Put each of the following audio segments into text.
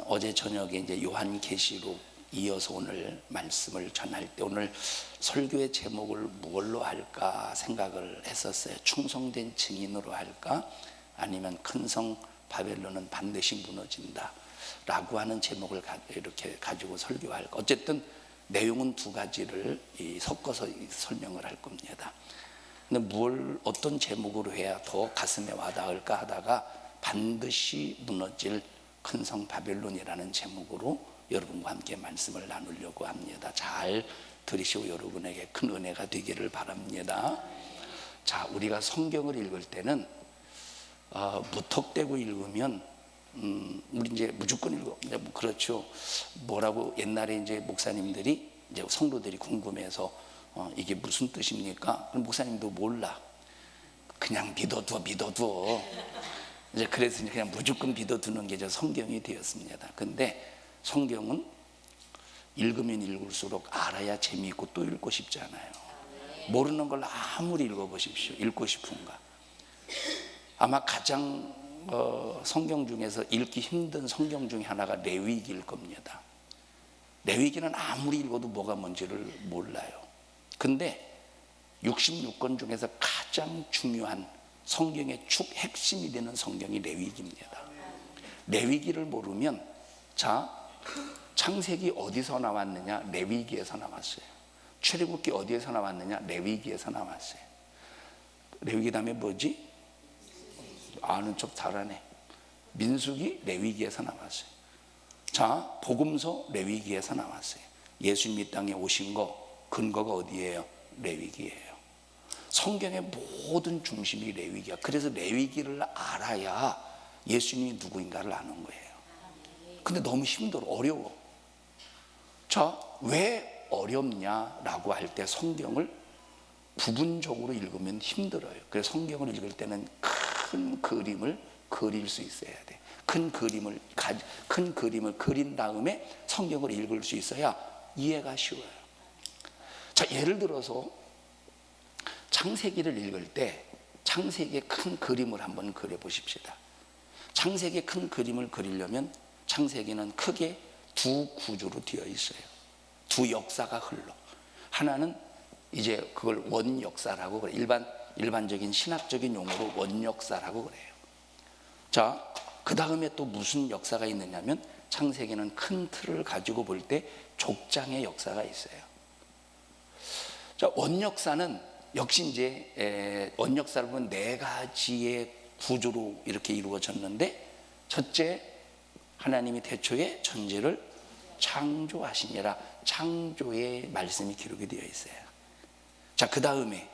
어제 저녁에 이제 요한계시록 이어서 오늘 말씀을 전할 때 오늘 설교의 제목을 무엇로 할까 생각을 했었어요. 충성된 증인으로 할까, 아니면 큰 성 바벨론은 반드시 무너진다 라고 하는 제목을 이렇게 가지고 설교할까. 어쨌든 내용은 두 가지를 섞어서 설명을 할 겁니다. 근데 어떤 제목으로 해야 더 가슴에 와닿을까 하다가 반드시 무너질 큰 성 바벨론이라는 제목으로 여러분과 함께 말씀을 나누려고 합니다. 잘 들으시고 여러분에게 큰 은혜가 되기를 바랍니다. 자, 우리가 성경을 읽을 때는 무턱대고 읽으면 우리 이제 무조건 읽어. 그렇죠. 뭐라고 옛날에 이제 목사님들이 이제 성도들이 궁금해서 이게 무슨 뜻입니까? 그럼 목사님도 몰라. 그냥 믿어두어. 이제 그래서 그냥 무조건 믿어두는 게 성경이 되었습니다. 근데 성경은 읽으면 읽을수록 알아야 재미있고 또 읽고 싶잖아요. 모르는 걸 아무리 읽어보십시오. 읽고 싶은가. 아마 가장 성경 중에서 읽기 힘든 성경 중에 하나가 레위기일 겁니다. 레위기는 아무리 읽어도 뭐가 뭔지를 몰라요. 근데 66권 중에서 가장 중요한 성경의 축 핵심이 되는 성경이 레위기입니다. 레위기를 모르면, 자, 창세기 어디서 나왔느냐? 레위기에서 나왔어요. 출애굽기 어디에서 나왔느냐? 레위기에서 나왔어요. 레위기 다음에 뭐지? 아는 척 잘하네. 민수기 레위기에서 나왔어요. 자, 복음서 레위기에서 나왔어요. 예수님 이 땅에 오신 거 근거가 어디예요? 레위기예요. 성경의 모든 중심이 레위기야. 그래서 레위기를 알아야 예수님이 누구인가를 아는 거예요. 근데 너무 힘들어, 어려워. 자, 왜 어렵냐라고 할 때 성경을 부분적으로 읽으면 힘들어요. 그래서 성경을 읽을 때는 큰 그림을 그릴 수 있어야 돼. 큰 그림을 그린 다음에 성경을 읽을 수 있어야 이해가 쉬워요. 자, 예를 들어서 창세기를 읽을 때 창세기의 큰 그림을 한번 그려보십시다. 창세기의 큰 그림을 그리려면 창세기는 크게 두 구조로 되어 있어요. 두 역사가 흘러. 하나는 이제 그걸 원역사라고 그래요. 일반적인 신학적인 용어로 원역사라고 그래요. 자, 그 다음에 또 무슨 역사가 있느냐면 창세기는 큰 틀을 가지고 볼 때 족장의 역사가 있어요. 자, 원역사는 역시 이제 원역사를 보면 네 가지의 구조로 이렇게 이루어졌는데, 첫째, 하나님이 태초에 천지를 창조하시니라. 창조의 말씀이 기록이 되어 있어요. 자, 그 다음에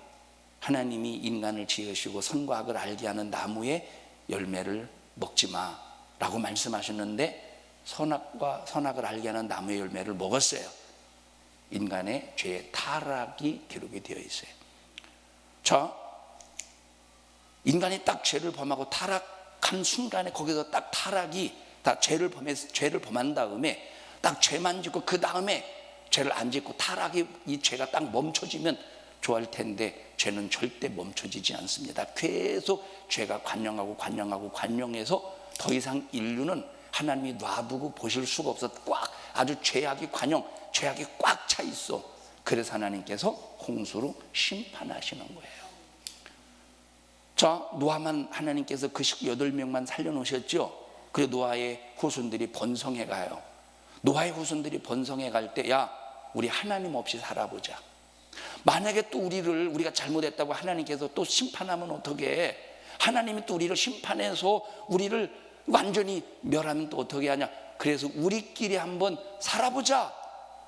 하나님이 인간을 지으시고 선과 악을 알게 하는 나무의 열매를 먹지 마 라고 말씀하셨는데, 선악을 알게 하는 나무의 열매를 먹었어요. 인간의 죄의 타락이 기록이 되어 있어요. 자, 인간이 딱 죄를 범하고 타락한 순간에 거기서 딱 타락이 다 죄를 범한 다음에 딱 죄만 짓고 그 다음에 죄를 안 짓고 타락이 이 죄가 딱 멈춰지면 좋아할 텐데 죄는 절대 멈춰지지 않습니다. 계속 죄가 관영해서 더 이상 인류는 하나님이 놔두고 보실 수가 없어. 아주 죄악이 꽉 차 있어. 그래서 하나님께서 홍수로 심판하시는 거예요. 자, 노아만 하나님께서 그 18명만 살려놓으셨죠. 그래서 노아의 후손들이 번성해 가요. 노아의 후손들이 번성해 갈 때, 야, 우리 하나님 없이 살아보자. 만약에 또 우리가 잘못했다고 하나님께서 또 심판하면 어떻게 해? 하나님이 또 우리를 심판해서 우리를 완전히 멸하면 또 어떻게 하냐? 그래서 우리끼리 한번 살아보자.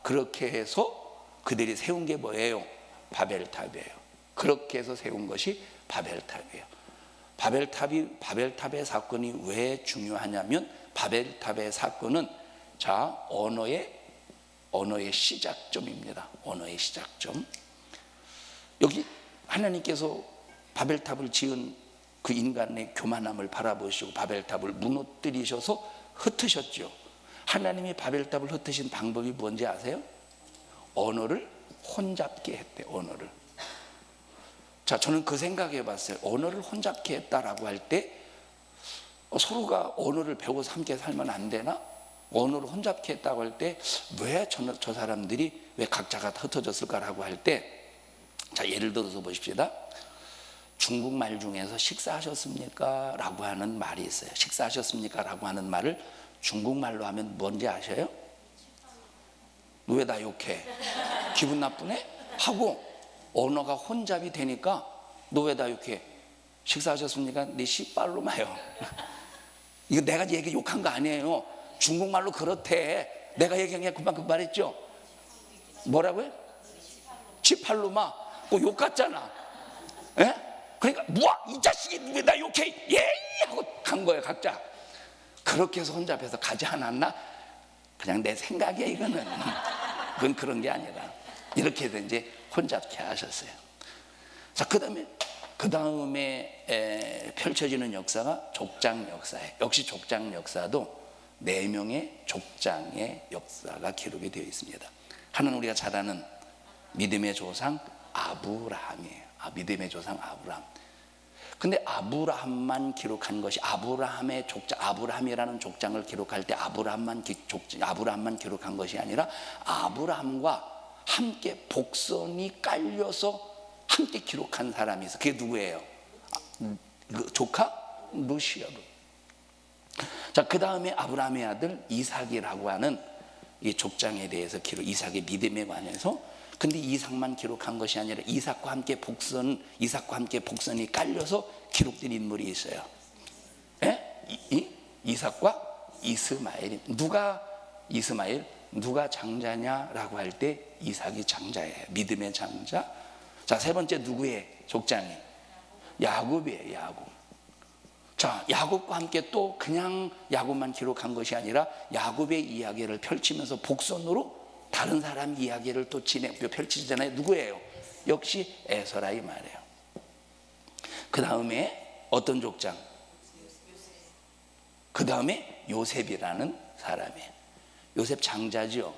그렇게 해서 그들이 세운 게 뭐예요? 바벨탑이에요. 그렇게 해서 세운 것이 바벨탑이에요. 바벨탑의 사건이 왜 중요하냐면, 바벨탑의 사건은 자, 언어의 시작점입니다. 언어의 시작점. 여기 하나님께서 바벨탑을 지은 그 인간의 교만함을 바라보시고 바벨탑을 무너뜨리셔서 흩으셨죠. 하나님이 바벨탑을 흩으신 방법이 뭔지 아세요? 언어를 혼잡게 했대. 언어를. 자, 저는 그 생각해 봤어요. 언어를 혼잡게 했다라고 할 때 서로가 언어를 배워서 함께 살면 안 되나? 언어를 혼잡케 했다고 할 때 왜 저 사람들이 왜 각자가 흩어졌을까라고 할 때, 자, 예를 들어서 보십시다. 중국말 중에서 식사하셨습니까? 라고 하는 말이 있어요. 식사하셨습니까? 라고 하는 말을 중국말로 하면 뭔지 아셔요? 왜 나 욕해? 기분 나쁘네? 하고 언어가 혼잡이 되니까 너 왜 나 욕해? 식사하셨습니까? 네 씨발로 마요. 이거 내가 얘기 욕한 거 아니에요. 중국말로 그렇대. 내가 얘기한 게 금방 그 말했죠. 뭐라고요? 지팔로 마. 그 욕 같잖아. 예? 그러니까 뭐야 이 자식이 왜 나 욕해? 예 하고 간 거예요 각자. 그렇게 해서 혼잡해서 가지 않았나? 그냥 내 생각이야 이거는. 그건 그런 게 아니라 이렇게 해서 이제 혼잡케 하셨어요. 자, 그 다음에 펼쳐지는 역사가 족장 역사예요. 역시 족장 역사도 4명의 족장의 역사가 기록이 되어 있습니다. 하나는 우리가 잘 아는 믿음의 조상 아브라함이에요. 믿음의 조상 아브라함. 근데 아브라함만 기록한 것이 아브라함의 족장, 아브라함이라는 족장을 기록할 때 아브라함만 기록한 것이 아니라 아브라함과 함께 복선이 깔려서 함께 기록한 사람이 있어. 그게 누구예요? 조카 루시아브. 자, 그 다음에 아브라함의 아들 이삭이라고 하는 이 족장에 대해서 이삭의 믿음에 관해서. 근데 이삭만 기록한 것이 아니라 이삭과 함께 복선이 깔려서 기록된 인물이 있어요. 예? 이삭과 이스마엘. 누가 이스마엘? 누가 장자냐라고 할 때 이삭이 장자예요. 믿음의 장자. 자, 세 번째 누구의 족장이? 야곱이에요. 야곱. 자, 야곱과 함께 또 그냥 야곱만 기록한 것이 아니라 야곱의 이야기를 펼치면서 복선으로 다른 사람 이야기를 또 펼치잖아요. 누구예요? 역시 에서라 이 말이에요. 그 다음에 어떤 족장? 그 다음에 요셉이라는 사람이에요. 요셉 장자죠.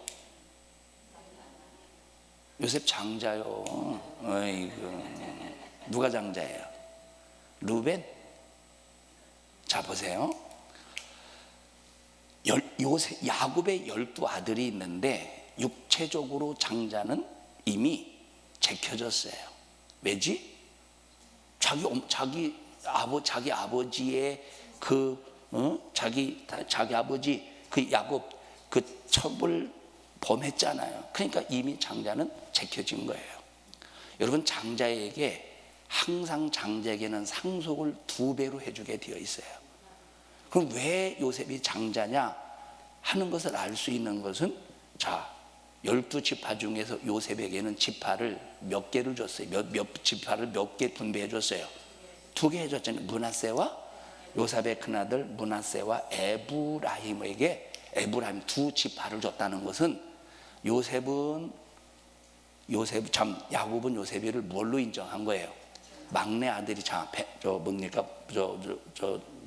요셉 장자요. 어이구. 누가 장자예요? 루벤. 자, 보세요. 야곱의 12아들이 있는데 육체적으로 장자는 이미 제켜졌어요. 왜지? 자기 아버지의 자기 아버지 야곱 첩을 범했잖아요. 그러니까 이미 장자는 제켜진 거예요. 여러분, 장자에게 항상 장자에게는 상속을 2배로 해주게 되어 있어요. 그럼 왜 요셉이 장자냐 하는 것을 알 수 있는 것은, 자, 12지파 중에서 요셉에게는 지파를 몇 개를 줬어요? 지파를 몇 개 분배해 줬어요? 2개 해줬잖아요. 므낫세와 요셉의 큰아들 므낫세와 에브라임에게 에브라임 2지파를 줬다는 것은 야곱은 요셉이를 뭘로 인정한 거예요? 막내 아들이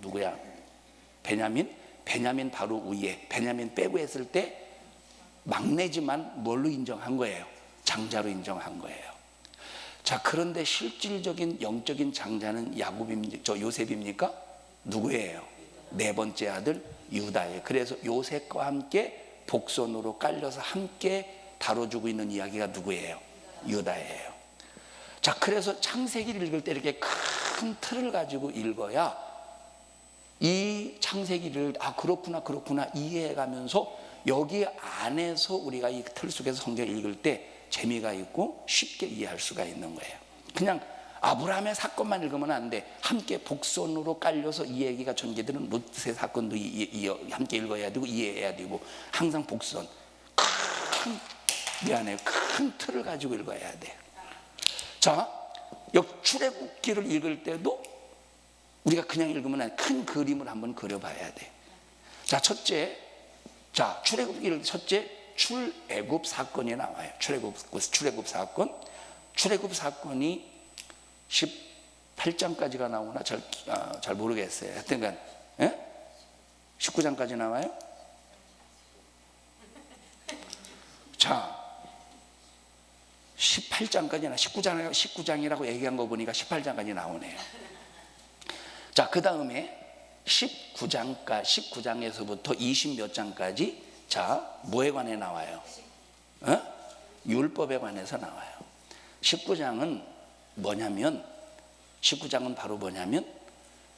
누구야? 베냐민 바로 위에 베냐민 빼고 했을 때 막내지만 뭘로 인정한 거예요? 장자로 인정한 거예요. 자, 그런데 실질적인 영적인 장자는 요셉입니까? 누구예요? 4번째 아들 유다예요. 그래서 요셉과 함께 복선으로 깔려서 함께 다뤄주고 있는 이야기가 누구예요? 유다예요. 자, 그래서 창세기를 읽을 때 이렇게 큰 틀을 가지고 읽어야 이 창세기를 그렇구나 이해해가면서 여기 안에서 우리가 이 틀 속에서 성경 읽을 때 재미가 있고 쉽게 이해할 수가 있는 거예요. 그냥 아브라함의 사건만 읽으면 안 돼. 함께 복선으로 깔려서 이 얘기가 전개되는 롯의 사건도 함께 읽어야 되고 이해해야 되고, 항상 복선 큰 틀을 가지고 읽어야 돼. 자, 출애굽기를 읽을 때도 우리가 그냥 읽으면 안 돼. 큰 그림을 한번 그려봐야 돼. 자, 출애굽기를 출애굽 사건이 나와요. 출애굽 사건. 출애굽 사건이 18장까지가 나오나 잘 모르겠어요. 하여튼간 19장까지 나와요. 자, 18장까지나 19장이라고 얘기한 거 보니까 18장까지 나오네요. 자, 그 다음에 19장에서부터 20 몇 장까지 자, 뭐에 관해 나와요? 율법에 관해서 나와요. 19장은 뭐냐면 19장은 바로 뭐냐면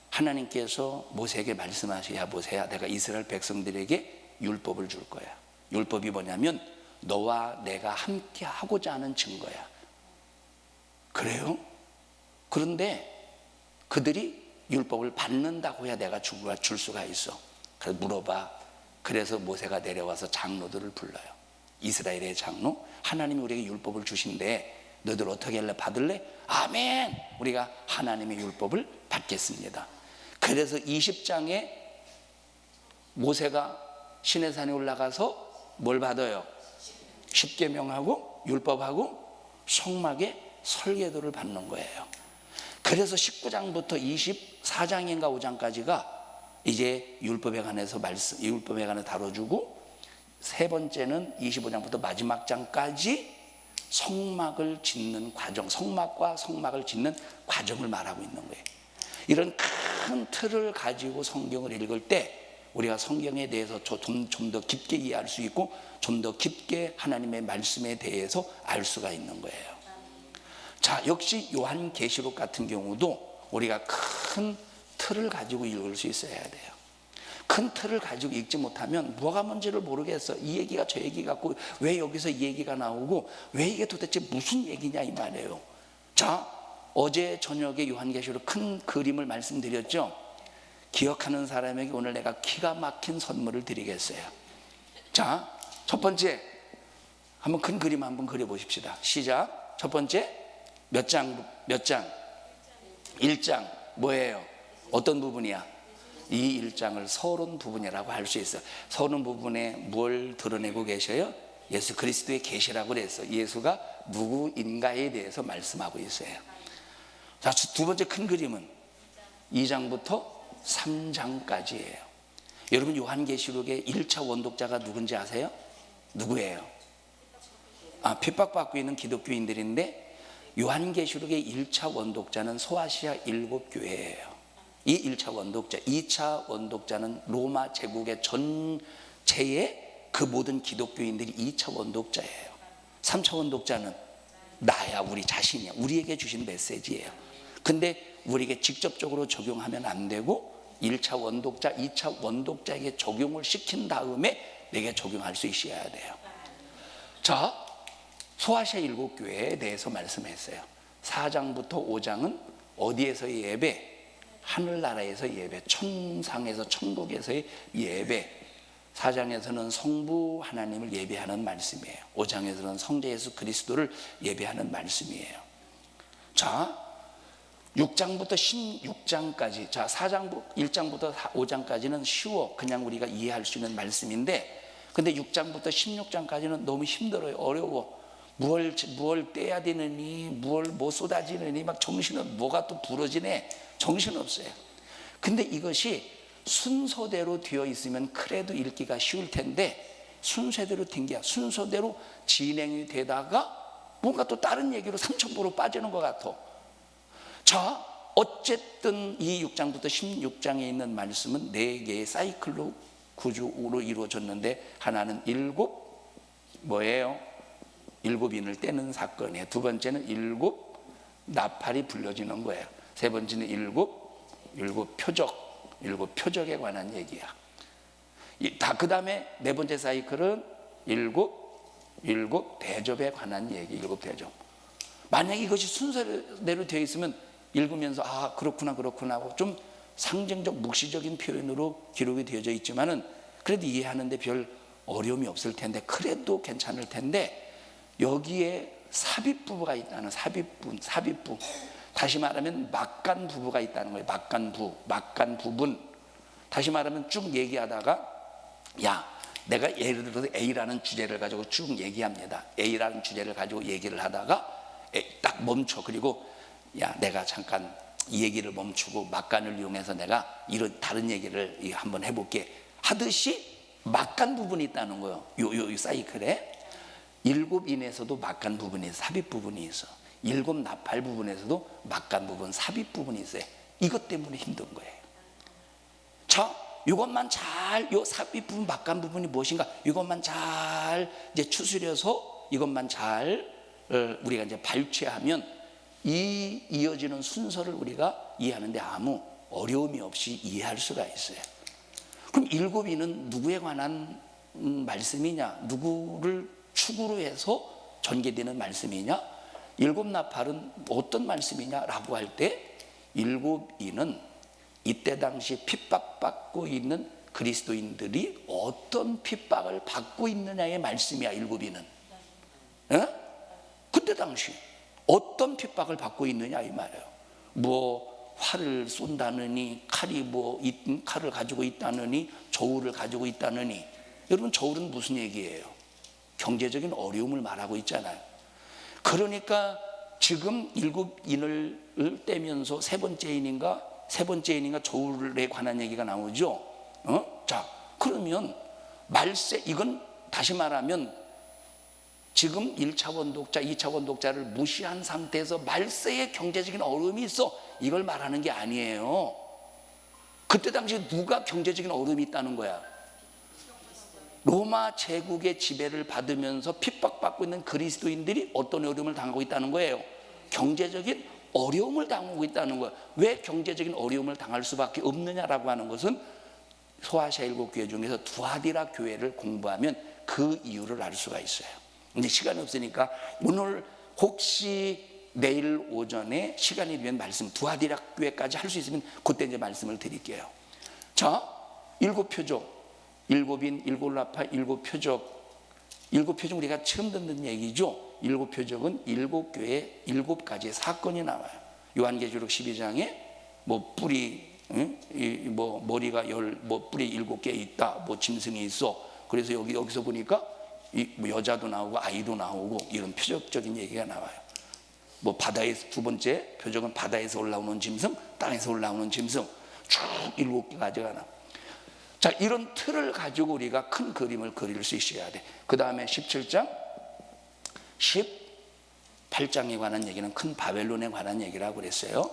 하나님께서 모세에게 말씀하셔야 모세야 내가 이스라엘 백성들에게 율법을 줄 거야. 율법이 뭐냐면 너와 내가 함께 하고자 하는 증거야. 그래요? 그런데 그들이 율법을 받는다고 해야 내가 줄 수가 있어. 그래서 물어봐. 그래서 모세가 내려와서 장로들을 불러요. 이스라엘의 장로. 하나님이 우리에게 율법을 주신대. 너희들 어떻게 할래? 받을래? 아멘. 우리가 하나님의 율법을 받겠습니다. 그래서 20장에 모세가 시내산에 올라가서 뭘 받아요? 십계명하고 율법하고 성막의 설계도를 받는 거예요. 그래서 19장부터 24장인가 5장까지가 이제 율법에 관해서 율법에 관해 다뤄주고, 세 번째는 25장부터 마지막 장까지 성막을 짓는 과정, 성막과 성막을 짓는 과정을 말하고 있는 거예요. 이런 큰 틀을 가지고 성경을 읽을 때 우리가 성경에 대해서 좀 더 깊게 이해할 수 있고 좀 더 깊게 하나님의 말씀에 대해서 알 수가 있는 거예요. 자, 역시 요한계시록 같은 경우도 우리가 큰 틀을 가지고 읽을 수 있어야 돼요. 큰 틀을 가지고 읽지 못하면 뭐가 뭔지를 모르겠어. 이 얘기가 저 얘기 같고 왜 여기서 이 얘기가 나오고 왜 이게 도대체 무슨 얘기냐 이 말이에요. 자, 어제 저녁에 요한계시록 큰 그림을 말씀드렸죠. 기억하는 사람에게 오늘 내가 기가 막힌 선물을 드리겠어요. 자, 첫 번째 한번 큰 그림 한번 그려보십시다. 시작. 첫 번째 몇 장? 1장. 뭐예요? 어떤 부분이야? 이 1장을 서론 부분이라고 할 수 있어요. 서론 부분에 뭘 드러내고 계셔요? 예수 그리스도의 계시라고 그랬어. 예수가 누구인가에 대해서 말씀하고 있어요. 자, 두 번째 큰 그림은 2장부터 3장까지예요. 여러분 요한계시록의 1차 원독자가 누군지 아세요? 누구예요? 핍박받고 있는 기독교인들인데 요한계시록의 1차 원독자는 소아시아 7교회예요. 이 1차 원독자, 2차 원독자는 로마 제국의 전체의 그 모든 기독교인들이 2차 원독자예요. 3차 원독자는 나야, 우리 자신이야. 우리에게 주신 메시지예요. 근데 우리에게 직접적으로 적용하면 안 되고 1차 원독자, 2차 원독자에게 적용을 시킨 다음에 내게 적용할 수 있어야 돼요. 자, 소아시아 7교회에 대해서 말씀했어요. 4장부터 5장은 어디에서의 예배? 하늘나라에서 예배, 천상에서 천국에서의 예배. 4장에서는 성부 하나님을 예배하는 말씀이에요. 5장에서는 성자 예수 그리스도를 예배하는 말씀이에요. 자, 6장부터 16장까지, 자, 1장부터 5장까지는 쉬워, 그냥 우리가 이해할 수 있는 말씀인데, 근데 6장부터 16장까지는 너무 힘들어요. 어려워. 무얼 떼야 되느니, 뭐 쏟아지느니, 막 정신은 뭐가 또 부러지네. 정신없어요. 근데 이것이 순서대로 되어 있으면 그래도 읽기가 쉬울 텐데 순서대로 된 게 순서대로 진행이 되다가 뭔가 또 다른 얘기로 삼천포로 빠지는 것 같아. 자, 어쨌든 이 6장부터 16장에 있는 말씀은 4개의 사이클로 구조로 이루어졌는데, 하나는 7 뭐예요? 7인을 떼는 사건이에요. 두 번째는 7 나팔이 불려지는 거예요. 세 번째는 7 표적, 7 표적에 관한 얘기야. 그 다음에 네 번째 사이클은 7 대접에 관한 얘기. 7 대접. 만약에 이것이 순서대로 되어 있으면 읽으면서 그렇구나 하고 좀 상징적 묵시적인 표현으로 기록이 되어져 있지만은 그래도 이해하는데 별 어려움이 없을 텐데, 그래도 괜찮을 텐데, 여기에 삽입 부부가 있다는, 삽입부. 다시 말하면 막간 부부가 있다는 거예요. 막간 부분. 다시 말하면 쭉 얘기하다가, 내가 예를 들어서 A라는 주제를 가지고 쭉 얘기합니다. A라는 주제를 가지고 얘기를 하다가 딱 멈춰. 그리고 내가 잠깐 이 얘기를 멈추고 막간을 이용해서 내가 이런 다른 얘기를 한번 해볼게 하듯이 막간 부분이 있다는 거예요. 요 사이클에 7인에서도 막간 부분이 있어. 삽입 부분이 있어. 7 나팔 부분에서도 막간 부분, 삽입 부분이 있어요. 이것 때문에 힘든 거예요. 자, 이것만 잘, 요 삽입 부분, 막간 부분이 무엇인가? 이것만 잘 이제 추스려서 이것만 잘 우리가 이제 발췌하면 이 이어지는 순서를 우리가 이해하는데 아무 어려움이 없이 이해할 수가 있어요. 그럼 일곱이는 누구에 관한 말씀이냐? 누구를 축으로 해서 전개되는 말씀이냐? 일곱 나팔은 어떤 말씀이냐라고 할 때 일곱이는 이때 당시 핍박받고 있는 그리스도인들이 어떤 핍박을 받고 있느냐의 말씀이야. 일곱이는 그때 당시 어떤 핍박을 받고 있느냐 이 말이에요. 뭐 활을 쏜다느니, 칼이 뭐 칼을 가지고 있다느니, 저울을 가지고 있다느니. 여러분, 저울은 무슨 얘기예요? 경제적인 어려움을 말하고 있잖아요. 그러니까 지금 일곱 인을 떼면서 세 번째 인인가 저울에 관한 얘기가 나오죠. 자, 그러면 말세, 이건 다시 말하면 지금 1차 원독자, 2차 원독자를 무시한 상태에서 말세에 경제적인 어려움이 있어, 이걸 말하는 게 아니에요. 그때 당시 누가 경제적인 어려움이 있다는 거야? 로마 제국의 지배를 받으면서 핍박받고 있는 그리스도인들이 어떤 어려움을 당하고 있다는 거예요? 경제적인 어려움을 당하고 있다는 거예요. 왜 경제적인 어려움을 당할 수밖에 없느냐라고 하는 것은 소아시아 일곱 교회 중에서 두아디라 교회를 공부하면 그 이유를 알 수가 있어요. 근데 시간이 없으니까 오늘 혹시 내일 오전에 시간이 되면 말씀 두아디라 교회까지 할 수 있으면 그때 이제 말씀을 드릴게요. 자, 일곱 표적, 일곱인, 일곱 나팔, 일곱 표적. 일곱 표적 우리가 처음 듣는 얘기죠. 일곱 표적은 일곱 교회에 일곱 가지의 사건이 나와요. 요한계시록 12장에 뭐 뿔이 뭐 머리가 뭐 뿔이 7개 있다, 뭐 짐승이 있어. 그래서 여기서 보니까 뭐 여자도 나오고 아이도 나오고 이런 표적적인 얘기가 나와요. 뭐 바다에서, 두 번째 표적은 바다에서 올라오는 짐승, 땅에서 올라오는 짐승, 쭉 7가지가 나와. 자, 이런 틀을 가지고 우리가 큰 그림을 그릴 수 있어야 돼. 그 다음에 17장, 18장에 관한 얘기는 큰 바벨론에 관한 얘기라고 그랬어요.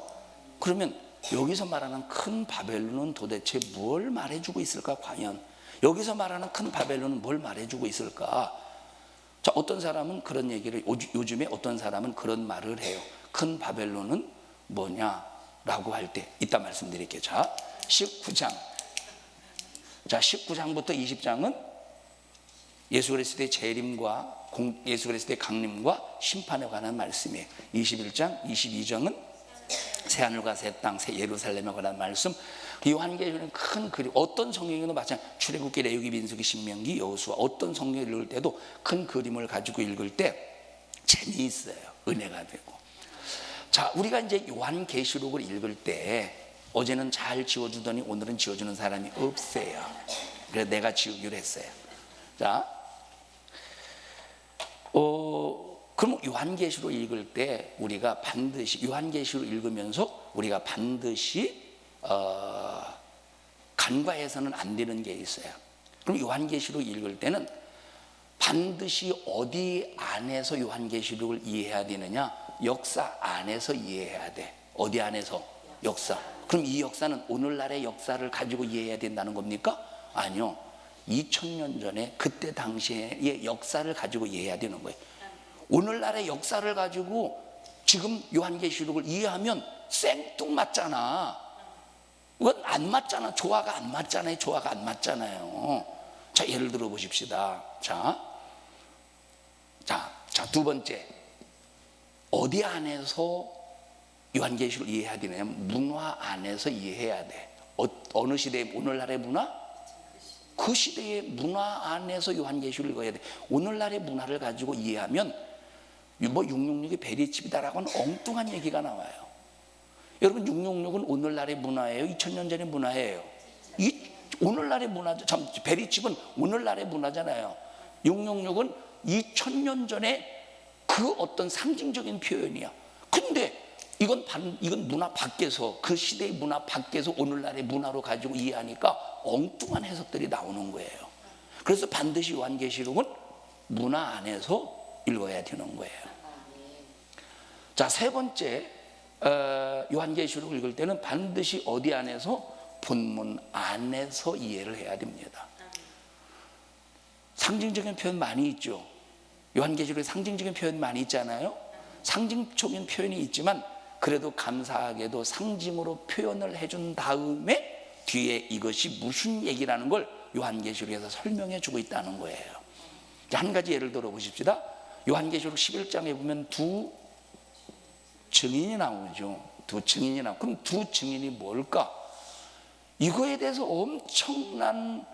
그러면 여기서 말하는 큰 바벨론은 도대체 뭘 말해주고 있을까? 과연 여기서 말하는 큰 바벨론은 뭘 말해주고 있을까? 자, 어떤 사람은 그런 얘기를, 요즘에 어떤 사람은 그런 말을 해요. 큰 바벨론은 뭐냐라고 할 때 이따 말씀드릴게요. 자, 19장. 자, 19장부터 20장은 예수 그리스도의 재림과 예수 그리스도의 강림과 심판에 관한 말씀이에요. 21장, 22장은 새하늘과 새 땅, 새 예루살렘에 관한 말씀. 요한계시록은 큰 그림, 어떤 성경에도 마찬가지, 출애굽기, 레위기, 민수기, 신명기, 여호수아, 어떤 성경을 읽을 때도 큰 그림을 가지고 읽을 때 재미있어요. 은혜가 되고. 자, 우리가 이제 요한계시록을 읽을 때 어제는 잘 지워주더니 오늘은 지워주는 사람이 없어요. 그래서 내가 지우기로 했어요. 자, 그럼 요한계시록 읽을 때 우리가 반드시, 요한계시록 읽으면서 우리가 반드시 간과해서는 안 되는 게 있어요. 그럼 요한계시록 읽을 때는 반드시 어디 안에서 요한계시록을 이해해야 되느냐? 역사 안에서 이해해야 돼. 어디 안에서? 역사. 그럼 이 역사는 오늘날의 역사를 가지고 이해해야 된다는 겁니까? 아니요. 2000년 전에 그때 당시의 역사를 가지고 이해해야 되는 거예요. 오늘날의 역사를 가지고 지금 요한계시록을 이해하면 생뚱맞잖아. 이건 안 맞잖아. 조화가 안 맞잖아요. 조화가 안 맞잖아요. 자, 예를 들어 보십시다. 자, 두 번째. 어디 안에서 요한계시록을 이해해야 되냐면 문화 안에서 이해해야 돼. 어느 시대의, 오늘날의 문화? 그 시대의 문화 안에서 요한계시록을 읽어야 돼. 오늘날의 문화를 가지고 이해하면 뭐 666이 베리칩이다라고 하는 엉뚱한 얘기가 나와요. 여러분, 666은 오늘날의 문화예요? 2000년 전의 문화예요? 오늘날의 문화죠. 참, 베리칩은 오늘날의 문화잖아요. 666은 2000년 전에 그 어떤 상징적인 표현이야. 근데 이건 문화 밖에서, 그 시대의 문화 밖에서 오늘날의 문화로 가지고 이해하니까 엉뚱한 해석들이 나오는 거예요. 그래서 반드시 요한계시록은 문화 안에서 읽어야 되는 거예요. 자, 세 번째, 요한계시록을 읽을 때는 반드시 어디 안에서? 본문 안에서 이해를 해야 됩니다. 상징적인 표현 많이 있죠. 요한계시록에 상징적인 표현 많이 있잖아요. 상징적인 표현이 있지만 그래도 감사하게도 상징으로 표현을 해준 다음에 뒤에 이것이 무슨 얘기라는 걸 요한계시록에서 설명해 주고 있다는 거예요. 한 가지 예를 들어 보십시다. 요한계시록 11장에 보면 두 증인이 나오죠. 두 증인이 나오고, 그럼 두 증인이 뭘까? 이거에 대해서 엄청난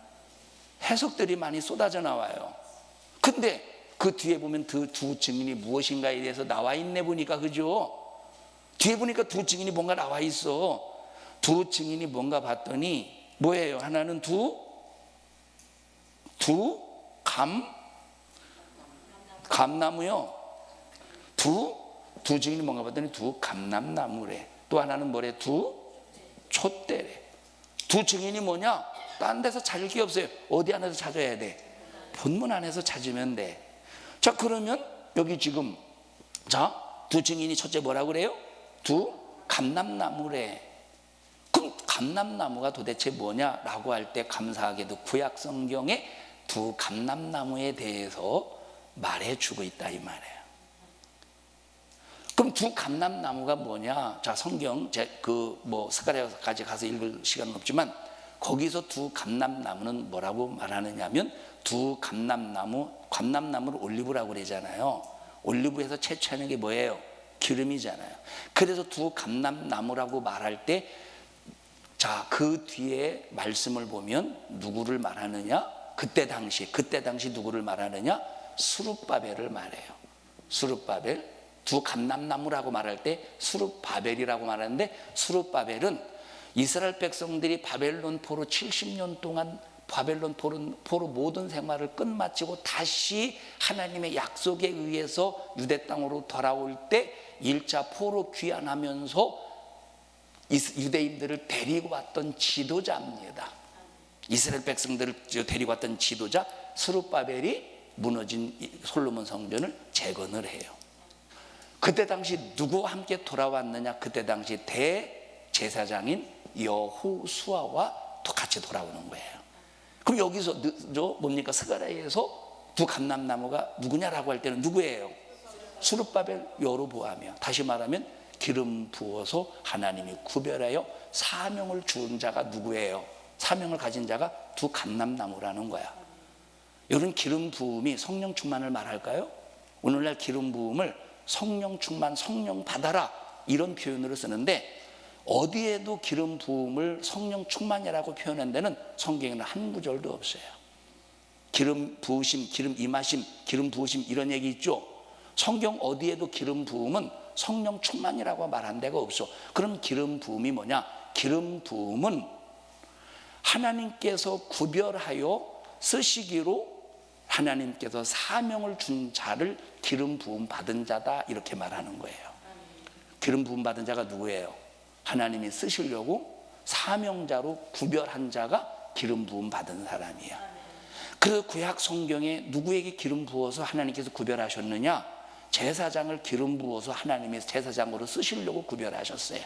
해석들이 많이 쏟아져 나와요. 근데 그 뒤에 보면 그 두 증인이 무엇인가에 대해서 나와 있네 보니까, 그죠? 뒤에 보니까 두 증인이 뭔가 나와 있어. 두 증인이 뭔가 봤더니 뭐예요? 하나는 감나무요. 두 증인이 뭔가 봤더니 두 감람나무래. 또 하나는 뭐래? 두 촛대래. 두 증인이 뭐냐? 딴 데서 찾을 게 없어요. 어디 안에서 찾아야 돼? 본문 안에서 찾으면 돼. 자, 그러면 여기 지금 두 증인이 첫째 뭐라고 그래요? 두 감람나무래. 그럼 감람나무가 도대체 뭐냐라고 할 때 감사하게도 구약 성경에 두 감람나무에 대해서 말해주고 있다 이 말이에요. 그럼 두 감람나무가 뭐냐? 자, 성경 스가랴까지 가서 읽을 시간은 없지만 거기서 두 감람나무는 뭐라고 말하느냐면 두 감람나무를 올리브라고 그러잖아요. 올리브에서 채취하는 게 뭐예요? 기름이잖아요. 그래서 두 감람나무라고 말할 때, 자, 그 뒤에 말씀을 보면 누구를 말하느냐? 그때 당시 누구를 말하느냐? 스룹바벨을 말해요. 스룹바벨. 두 감람나무라고 말할 때 스룹바벨이라고 말하는데, 스룹바벨은 이스라엘 백성들이 바벨론 포로 70년 동안 바벨론 포로 모든 생활을 끝마치고 다시 하나님의 약속에 의해서 유대 땅으로 돌아올 때 1차 포로 귀환하면서 유대인들을 데리고 왔던 지도자입니다. 이스라엘 백성들을 데리고 왔던 지도자 스룹바벨이 무너진 솔로몬 성전을 재건을 해요. 그때 당시 누구와 함께 돌아왔느냐? 그때 당시 대제사장인 여호수아와 같이 돌아오는 거예요. 그럼 여기서 뭡니까? 스가랴에서 두 감람나무가 누구냐라고 할 때는 누구예요? 스룹바벨 여로보암이요. 다시 말하면 기름 부어서 하나님이 구별하여 사명을 준 자가 누구예요? 사명을 가진 자가 두 감람나무라는 거야. 이런 기름 부음이 성령 충만을 말할까요? 오늘날 기름 부음을 성령 충만, 성령 받아라 이런 표현으로 쓰는데, 어디에도 기름 부음을 성령 충만이라고 표현한 데는 성경에는 한 구절도 없어요. 기름 부으심, 기름 임하심, 기름 부으심 이런 얘기 있죠. 성경 어디에도 기름 부음은 성령 충만이라고 말한 데가 없어. 그럼 기름 부음이 뭐냐? 기름 부음은 하나님께서 구별하여 쓰시기로 하나님께서 사명을 준 자를 기름 부음 받은 자다 이렇게 말하는 거예요. 기름 부음 받은 자가 누구예요? 하나님이 쓰시려고 사명자로 구별한 자가 기름 부음 받은 사람이야. 그 구약 성경에 누구에게 기름 부어서 하나님께서 구별하셨느냐? 제사장을 기름 부어서 하나님이 제사장으로 쓰시려고 구별하셨어요.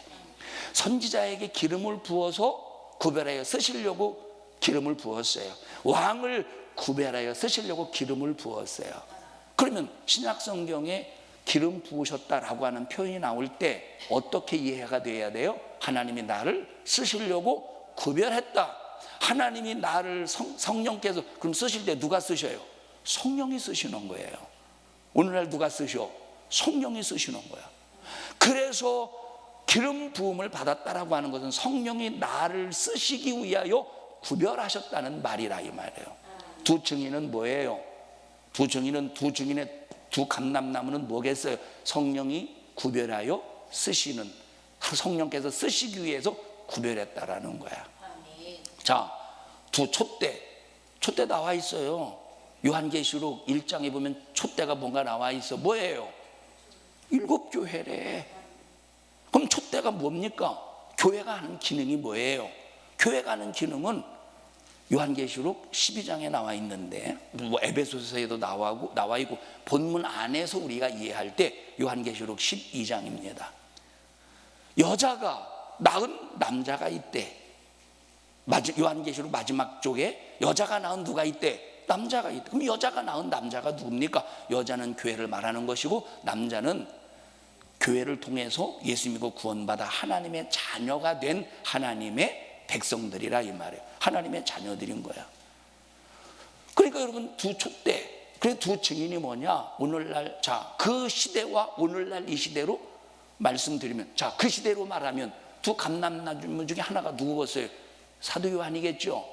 선지자에게 기름을 부어서 구별하여 쓰시려고 기름을 부었어요. 왕을 구별하여 쓰시려고 기름을 부었어요. 그러면 신약 성경에 기름 부으셨다라고 하는 표현이 나올 때 어떻게 이해가 돼야 돼요? 하나님이 나를 쓰시려고 구별했다. 하나님이 나를 성령께서 그럼 쓰실 때 누가 쓰셔요? 성령이 쓰시는 거예요. 오늘날 누가 쓰셔? 성령이 쓰시는 거야. 그래서 기름 부음을 받았다라고 하는 것은 성령이 나를 쓰시기 위하여 구별하셨다는 말이라 이 말이에요. 두 증인은 뭐예요? 두 증인의 두 감람나무는 뭐겠어요? 성령이 구별하여 쓰시는, 성령께서 쓰시기 위해서 구별했다라는 거야. 자, 두 촛대 나와 있어요. 요한계시록 1장에 보면 촛대가 뭔가 나와 있어. 뭐예요? 7교회래. 그럼 촛대가 뭡니까? 교회가 하는 기능이 뭐예요? 교회가 하는 기능은 요한계시록 12장에 나와 있는데, 에베소서에도 나와 있고 본문 안에서 우리가 이해할 때 요한계시록 12장입니다. 여자가 낳은 남자가 있대. 요한계시록 마지막 쪽에 여자가 낳은 누가 있대? 남자가 있대. 그럼 여자가 낳은 남자가 누굽니까? 여자는 교회를 말하는 것이고 남자는 교회를 통해서 예수 믿고 구원받아 하나님의 자녀가 된 하나님의 백성들이라 이 말이에요. 하나님의 자녀들인 거야. 그러니까 여러분 두 촛대, 그 두 증인이 뭐냐? 오늘날 그 시대와 오늘날 이 시대로 말씀드리면, 그 시대로 말하면 두 감람나무 중에 하나가 누구겠어요? 사도 요한이겠죠.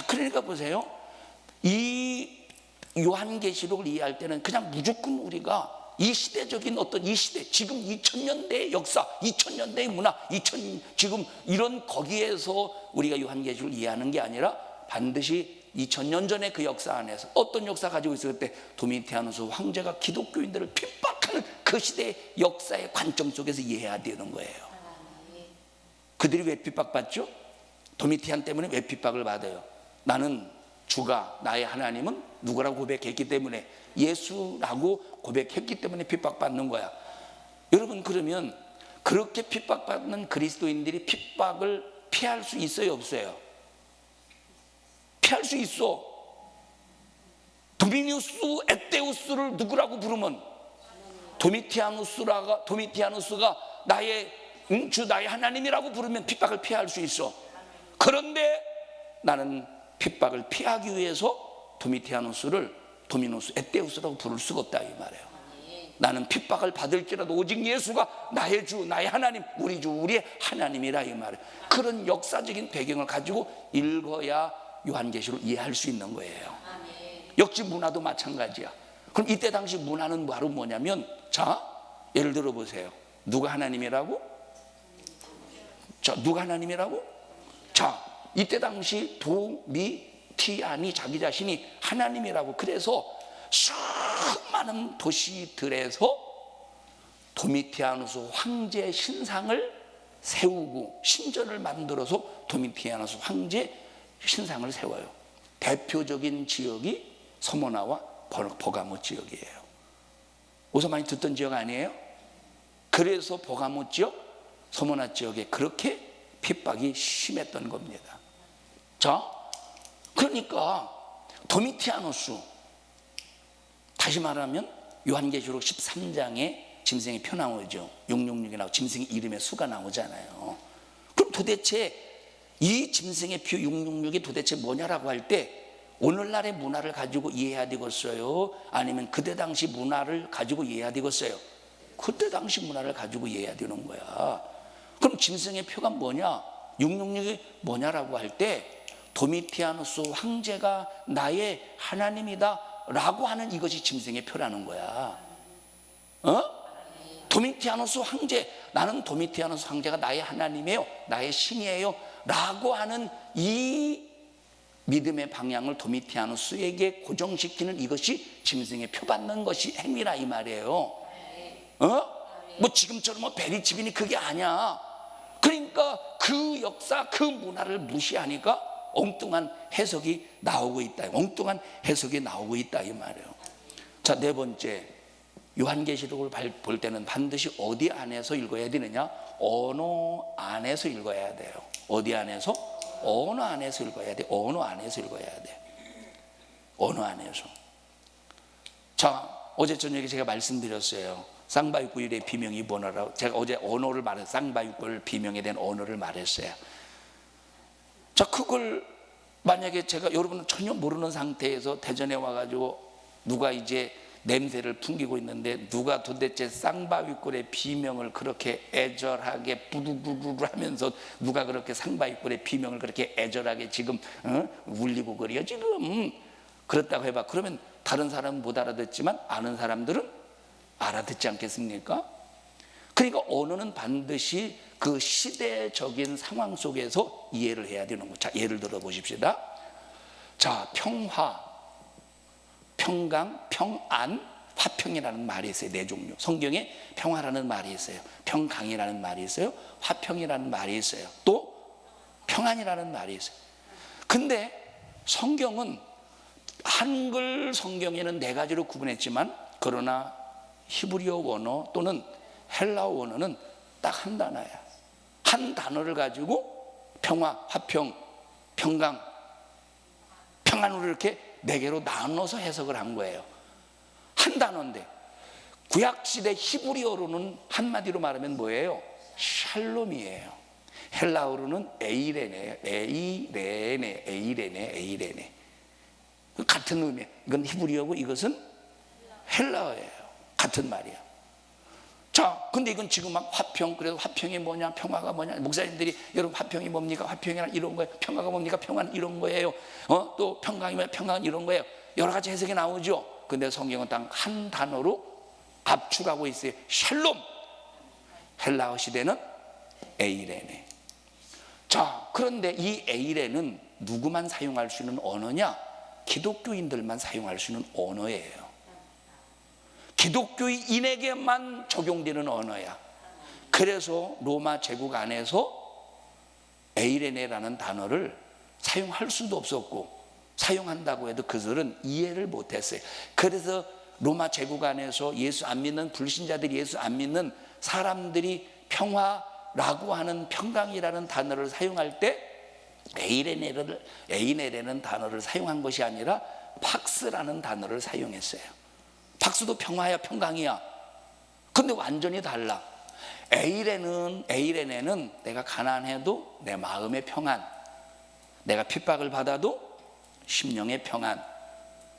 그러니까 보세요. 이 요한계시록을 이해할 때는 그냥 무조건 우리가 이 시대적인 어떤 이 시대, 지금 2000년대의 역사, 2000년대의 문화, 지금 이런 거기에서 우리가 요한계시록을 이해하는 게 아니라 반드시 2000년 전에 그 역사 안에서 어떤 역사 가지고 있을 때 도미티아누스 황제가 기독교인들을 핍박하는 그 시대의 역사의 관점 속에서 이해해야 되는 거예요. 그들이 왜 핍박받죠? 도미티안 때문에 왜 핍박을 받아요? 나는 주가 나의 하나님은 누구라고 고백했기 때문에, 예수라고 고백했기 때문에 핍박받는 거야. 여러분, 그러면 그렇게 핍박받는 그리스도인들이 핍박을 피할 수 있어요, 없어요? 피할 수 있어. 도미니우스 에테우스를 누구라고 부르면 도미티아누스가 나의 주 나의 하나님이라고 부르면 핍박을 피할 수 있어. 그런데 나는 핍박을 피하기 위해서 도미누스 에테우스라고 부를 수가 없다 이 말이에요. 나는 핍박을 받을지라도 오직 예수가 나의 주 나의 하나님, 우리 주 우리의 하나님이라 이 말이에요. 그런 역사적인 배경을 가지고 읽어야 요한계시록을 이해할 수 있는 거예요. 역시 문화도 마찬가지야. 그럼 이때 당시 문화는 바로 뭐냐면, 예를 들어 보세요. 누가 하나님이라고? 누가 하나님이라고? 이때 당시 도미티안이 자기 자신이 하나님이라고, 그래서 수많은 도시들에서 도미티아누스 황제 신상을 세우고 신전을 만들어서 도미티아누스 황제 신상을 세워요. 대표적인 지역이 서모나와 버가모 지역이에요. 어디서 많이 듣던 지역 아니에요? 그래서 버가모 지역, 서모나 지역에 그렇게 핍박이 심했던 겁니다. 그러니까 도미티아누스, 다시 말하면 요한계시록 13장에 짐승의 표 나오죠. 666이 나오고 짐승의 이름의 수가 나오잖아요. 그럼 도대체 이 짐승의 표 666이 도대체 뭐냐라고 할 때, 오늘날의 문화를 가지고 이해해야 되겠어요? 아니면 그때 당시 문화를 가지고 이해해야 되겠어요? 그때 당시 문화를 가지고 이해해야 되는 거야. 그럼 짐승의 표가 뭐냐? 666이 뭐냐라고 할 때, 도미티아누스 황제가 나의 하나님이다 라고 하는 이것이 짐승의 표라는 거야. 도미티아누스 황제, 나는 도미티아누스 황제가 나의 하나님이에요, 나의 신이에요 라고 하는 이 믿음의 방향을 도미티아누스에게 고정시키는 이것이 짐승의 표 받는 것이 행위라 이 말이에요. 뭐 지금처럼 베리집이니 그게 아니야. 그러니까 그 역사, 그 문화를 무시하니까 엉뚱한 해석이 나오고 있다. 엉뚱한 해석이 나오고 있다 이 말이에요. 네 번째, 요한계시록을 볼 때는 반드시 어디 안에서 읽어야 되느냐? 언어 안에서 읽어야 돼요. 어디 안에서? 언어 안에서 읽어야 돼. 언어 안에서 읽어야 돼. 언어 안에서. 어제 저녁에 제가 말씀드렸어요. 쌍바육구일의 비명이 뭐냐라고. 제가 어제 언어를 말했어요. 쌍바육구일 비명에 대한 언어를 말했어요. 그걸 만약에 제가 여러분은 전혀 모르는 상태에서 대전에 와가지고 누가 이제 냄새를 풍기고 있는데, 누가 도대체 쌍바위골의 비명을 그렇게 애절하게 부르르르 하면서 누가 그렇게 쌍바위골의 비명을 그렇게 애절하게 지금 울리고 그래요 지금? 그렇다고 해봐. 그러면 다른 사람은 못 알아듣지만 아는 사람들은 알아듣지 않겠습니까? 그러니까 언어는 반드시 그 시대적인 상황 속에서 이해를 해야 되는 거죠. 예를 들어 보십시다. 평화, 평강, 평안, 화평이라는 말이 있어요. 네 종류. 성경에 평화라는 말이 있어요. 평강이라는 말이 있어요. 화평이라는 말이 있어요. 또 평안이라는 말이 있어요. 근데 성경은 한글 성경에는 네 가지로 구분했지만, 그러나 히브리어 원어 또는 헬라어 원어는 딱 한 단어야. 한 단어를 가지고 평화, 화평, 평강, 평안으로 이렇게 네 개로 나눠서 해석을 한 거예요. 한 단어인데 구약시대 히브리어로는 한마디로 말하면 뭐예요? 샬롬이에요. 헬라어로는 에이레네. 같은 의미예요. 이건 히브리어고 이것은 헬라어예요. 같은 말이야. 자, 근데 이건 지금 막 화평, 그래서 화평이 뭐냐, 평화가 뭐냐, 목사님들이 여러분 화평이 뭡니까? 화평이란 이런 거예요. 평화가 뭡니까? 평화는 이런 거예요. 또 평강이 뭐야? 평강은 이런 거예요. 여러 가지 해석이 나오죠. 근데 성경은 딱 한 단어로 압축하고 있어요. 샬롬. 헬라어 시대는 에이레네. 자, 그런데 이 에이레는 누구만 사용할 수 있는 언어냐? 기독교인들만 사용할 수 있는 언어예요. 기독교인에게만 적용되는 언어야. 그래서 로마 제국 안에서 에이레네라는 단어를 사용할 수도 없었고, 사용한다고 해도 그들은 이해를 못했어요. 그래서 로마 제국 안에서 예수 안 믿는 불신자들이, 예수 안 믿는 사람들이 평화라고 하는 평강이라는 단어를 사용할 때 에이레네라는 단어를 사용한 것이 아니라 팍스라는 단어를 사용했어요. 팍스도 평화야, 평강이야. 근데 완전히 달라. 에이레네는 내가 가난해도 내 마음의 평안, 내가 핍박을 받아도 심령의 평안,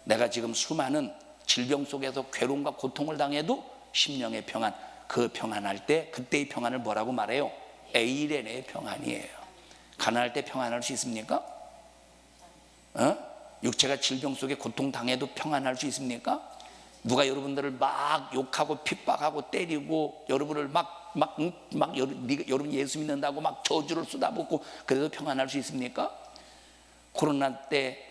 내가 지금 수많은 질병 속에서 괴로움과 고통을 당해도 심령의 평안, 그 평안할 때 그때의 평안을 뭐라고 말해요? 에이레네의 평안이에요. 가난할 때 평안할 수 있습니까? 육체가 질병 속에 고통당해도 평안할 수 있습니까? 누가 여러분들을 막 욕하고 핍박하고 때리고 여러분을 여러분 예수 믿는다고 막 저주를 쏟아붓고 그래도 평안할 수 있습니까? 코로나 때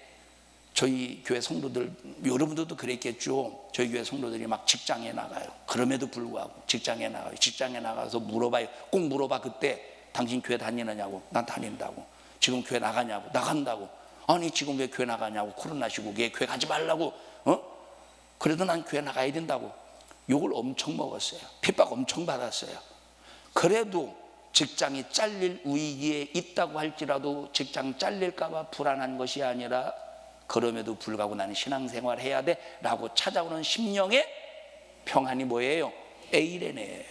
저희 교회 성도들, 여러분들도 그랬겠죠. 저희 교회 성도들이 막 직장에 나가요. 그럼에도 불구하고 직장에 나가요. 직장에 나가서 물어봐요. 꼭 물어봐. 그때 당신 교회 다니느냐고. 난 다닌다고. 지금 교회 나가냐고. 나간다고. 아니 지금 왜 교회 나가냐고. 코로나 시국에 교회 가지 말라고. 그래도 난 교회 나가야 된다고. 욕을 엄청 먹었어요. 핍박 엄청 받았어요. 그래도 직장이 잘릴 위기에 있다고 할지라도 직장 잘릴까 봐 불안한 것이 아니라 그럼에도 불구하고 나는 신앙생활 해야 돼 라고 찾아오는 심령의 평안이 뭐예요? 에이레네예요.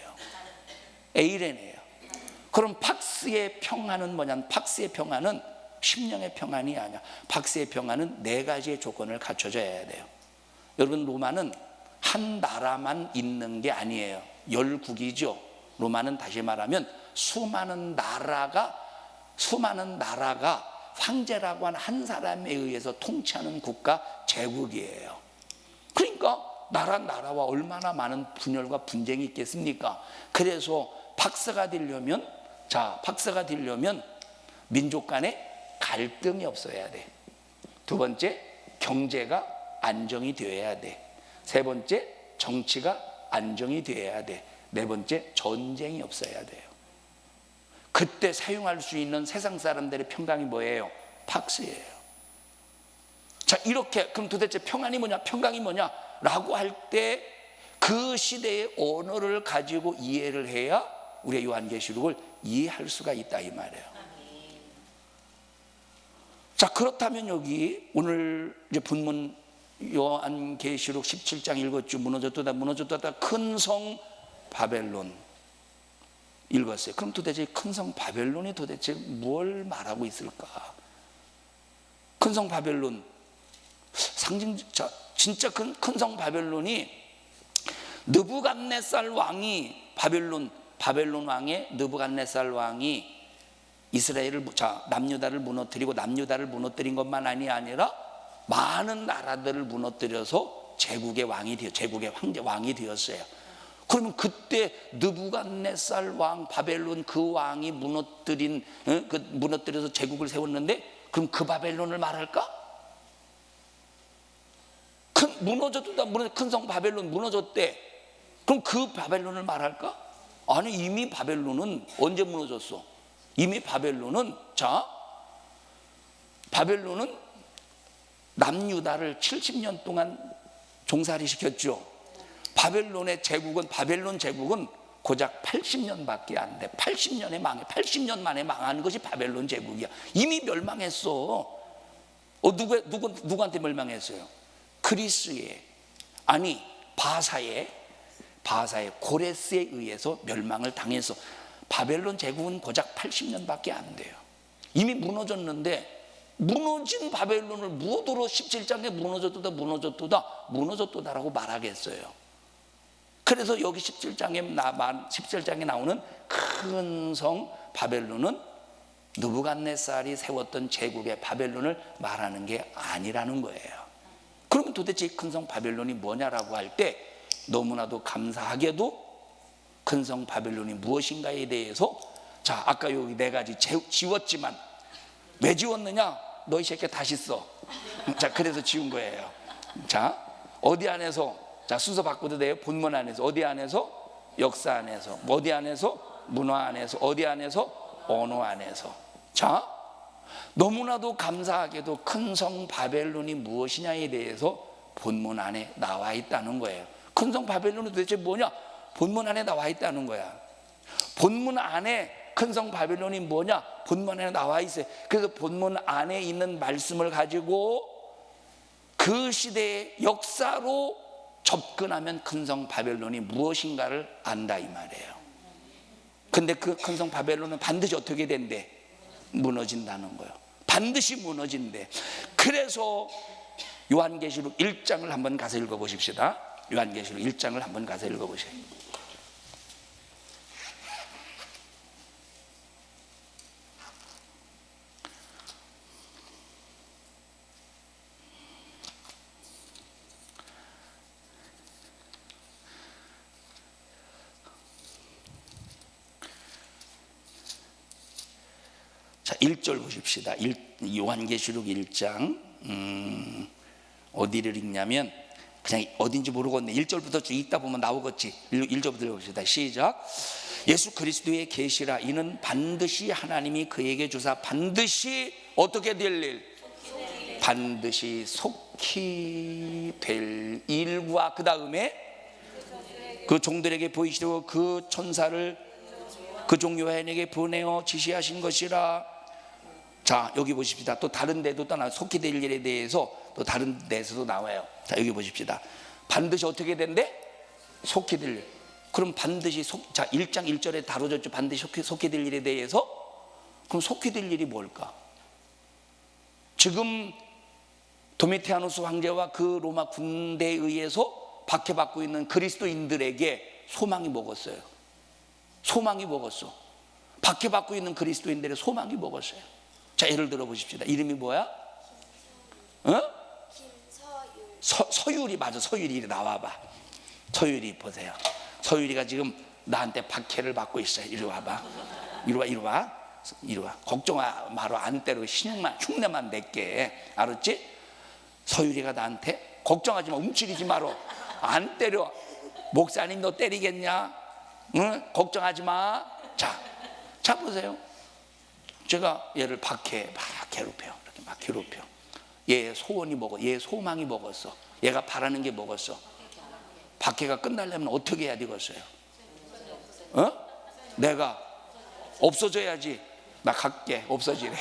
그럼 팍스의 평안은 뭐냐면, 팍스의 평안은 심령의 평안이 아니야. 팍스의 평안은 네 가지의 조건을 갖춰줘야 돼요. 여러분, 로마는 한 나라만 있는 게 아니에요. 열국이죠. 로마는 다시 말하면 수많은 나라가 황제라고 하는 한 사람에 의해서 통치하는 국가, 제국이에요. 그러니까 나라와 얼마나 많은 분열과 분쟁이 있겠습니까? 그래서 팍스가 되려면 민족 간에 갈등이 없어야 돼. 두 번째, 경제가 안정이 되어야 돼. 세 번째, 정치가 안정이 되어야 돼. 네 번째, 전쟁이 없어야 돼요. 그때 사용할 수 있는 세상 사람들의 평강이 뭐예요? 팍스예요. 자, 이렇게 그럼 도대체 평안이 뭐냐, 평강이 뭐냐 라고 할 때 그 시대의 언어를 가지고 이해를 해야 우리가 요한계시록을 이해할 수가 있다 이 말이에요. 자, 그렇다면 여기 오늘 이제 본문 요한계시록 17장 읽었죠. 무너졌다 큰 성 바벨론 읽었어요. 그럼 도대체 큰 성 바벨론이 도대체 뭘 말하고 있을까? 큰 성 바벨론 상징자, 진짜 큰 성 바벨론이 느부갓네살 왕이 바벨론 왕의 느부갓네살 왕이 이스라엘을, 남유다를 무너뜨린 것만 아니라 많은 나라들을 무너뜨려서 제국의 왕이 되었어요. 그러면 그때 느부갓네살 왕, 바벨론 그 왕이 무너뜨려서 제국을 세웠는데, 그럼 그 바벨론을 말할까? 큰 성 바벨론 무너졌대. 그럼 그 바벨론을 말할까? 아니, 이미 바벨론은 언제 무너졌어? 이미 바벨론은 남유다를 70년 동안 종살이 시켰죠. 바벨론 제국은 고작 80년밖에 안 돼. 80년에 망해. 80년 만에 망하는 것이 바벨론 제국이야. 이미 멸망했어. 누구한테 멸망했어요? 그리스에, 아니 바사의 고레스에 의해서 멸망을 당해서 바벨론 제국은 고작 80년밖에 안 돼요. 이미 무너졌는데, 무너진 바벨론을 무엇으로 17장에 무너졌도다라고 말하겠어요. 그래서 여기 17장에 나오는 큰 성 바벨론은 느부갓네살이 세웠던 제국의 바벨론을 말하는 게 아니라는 거예요. 그러면 도대체 큰 성 바벨론이 뭐냐라고 할 때, 너무나도 감사하게도 큰 성 바벨론이 무엇인가에 대해서, 자, 아까 여기 4가지 지웠지만 왜 지웠느냐? 너 이 새끼 다시 써. 자, 그래서 지운 거예요. 자, 어디 안에서? 자, 순서 바꿔도 돼요. 본문 안에서. 어디 안에서? 역사 안에서. 어디 안에서? 문화 안에서. 어디 안에서? 언어 안에서. 자, 너무나도 감사하게도 큰 성 바벨론이 무엇이냐에 대해서 본문 안에 나와 있다는 거예요. 큰 성 바벨론은 도대체 뭐냐? 본문 안에 나와 있다는 거야. 본문 안에 큰 성 바벨론이 뭐냐? 본문 안에 나와 있어요. 그래서 본문 안에 있는 말씀을 가지고 그 시대의 역사로 접근하면 큰 성 바벨론이 무엇인가를 안다 이 말이에요. 근데 그 큰 성 바벨론은 반드시 어떻게 된대? 무너진다는 거예요. 반드시 무너진대. 그래서 요한계시록 1장을 한번 가서 읽어보십시다. 요한계시록 1장을 한번 가서 읽어보세요. 자, 1절 보십시다. 요한계시록 1장 어디를 읽냐면, 그냥 어딘지 모르겠네. 1절부터 쭉 읽다 보면 나오겠지. 1절부터 읽어봅시다. 시작. 예수 그리스도의 계시라. 이는 반드시 하나님이 그에게 주사 반드시 어떻게 될 일? 반드시 속히 될 일과 그 다음에 그 종들에게 보이시려고 그 천사를 그 종 요한에게 보내어 지시하신 것이라. 자, 여기 보십시다. 또 다른 데도 떠나 속히 될 일에 대해서 또 다른 데서도 나와요. 자, 여기 보십시다. 반드시 어떻게 된대? 속히 될 일. 그럼 반드시 자, 1장 1절에 다뤄졌죠. 반드시 속히 될 일에 대해서. 그럼 속히 될 일이 뭘까? 지금 도미티아누스 황제와 그 로마 군대에 의해서 박해받고 있는 그리스도인들에게 소망이 먹었어요. 소망이 먹었어. 박해받고 있는 그리스도인들의 소망이 먹었어요. 자, 예를 들어 보십시다. 이름이 뭐야? 서율이. 맞아. 서율이. 이리 나와봐. 서율이 보세요. 서율이가 지금 나한테 박해를 받고 있어요. 이리 와봐. 이리 와. 걱정 마라. 안 때리고 흉내만 낼게. 알았지? 서율이가 나한테 걱정하지 마. 움츠리지 마라. 안 때려. 목사님 너 때리겠냐? 응? 걱정하지 마. 자 보세요. 제가 얘를 막 괴롭혀요. 이렇게 막 괴롭혀. 얘 소원이 먹어. 얘 소망이 먹었어. 얘가 바라는 게 먹었어. 박해가 끝나려면 어떻게 해야 되겠어요? 내가 없어져야지. 나 갈게. 없어지래.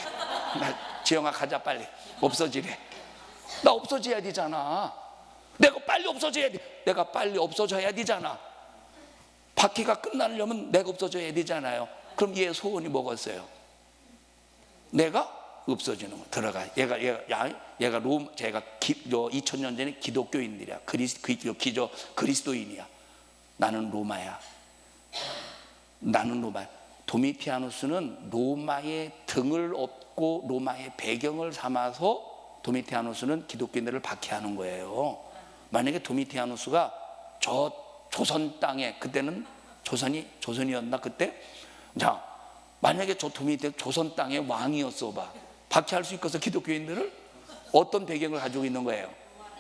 나 지영아 가자 빨리. 없어지래. 나 없어져야 되잖아. 내가 빨리 없어져야 돼. 내가 빨리 없어져야 되잖아. 박해가 끝나려면 내가 없어져야 되잖아요. 그럼 얘 소원이 먹었어요. 내가 없어지는 거. 들어가. 얘가 제가 2000년 전에 기독교인들이야. 그리스도인이야. 나는 로마야. 도미티아누스는 로마의 등을 업고 로마의 배경을 삼아서 도미티아누스는 기독교인들을 박해하는 거예요. 만약에 도미티아누스가 저 조선 땅에, 그때는 조선이었나 그때? 자, 만약에 저 도미티아누스 조선 땅의 왕이었어 봐. 박해할 수 있겠어? 기독교인들을? 어떤 배경을 가지고 있는 거예요?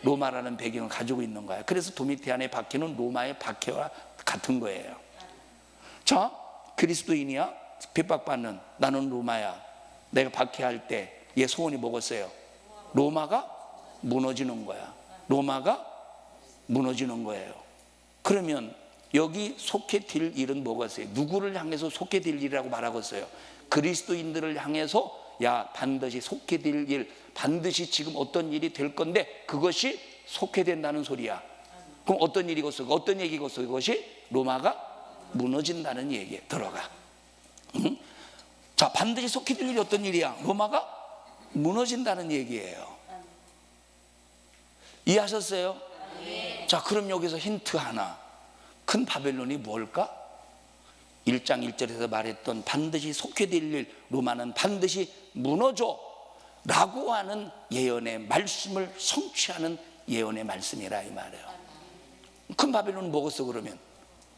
로마라는 배경을 가지고 있는 거예요. 그래서 도미티안의 박해는 로마의 박해와 같은 거예요. 자, 그리스도인이야? 핍박받는 나는 로마야. 내가 박해할 때 얘 소원이 먹었어요. 로마가 무너지는 거야. 로마가 무너지는 거예요. 그러면 여기 속해 될 일은 뭐겠어요? 누구를 향해서 속해 될 일이라고 말하고 있어요? 그리스도인들을 향해서 야 반드시 속해 될 일, 반드시 지금 어떤 일이 될 건데 그것이 속해 된다는 소리야. 그럼 어떤 일이겠어? 어떤 얘기겠어? 그것이 로마가 무너진다는 얘기에 들어가. 응? 자, 반드시 속해 될 일이 어떤 일이야? 로마가 무너진다는 얘기예요. 이해하셨어요? 자, 그럼 여기서 힌트 하나. 큰 바벨론이 뭘까? 1장 1절에서 말했던 반드시 속해 될 일, 로마는 반드시 무너져 라고 하는 예언의 말씀을 성취하는 예언의 말씀이라 이 말이에요. 큰 바벨론은 뭐겠어 그러면?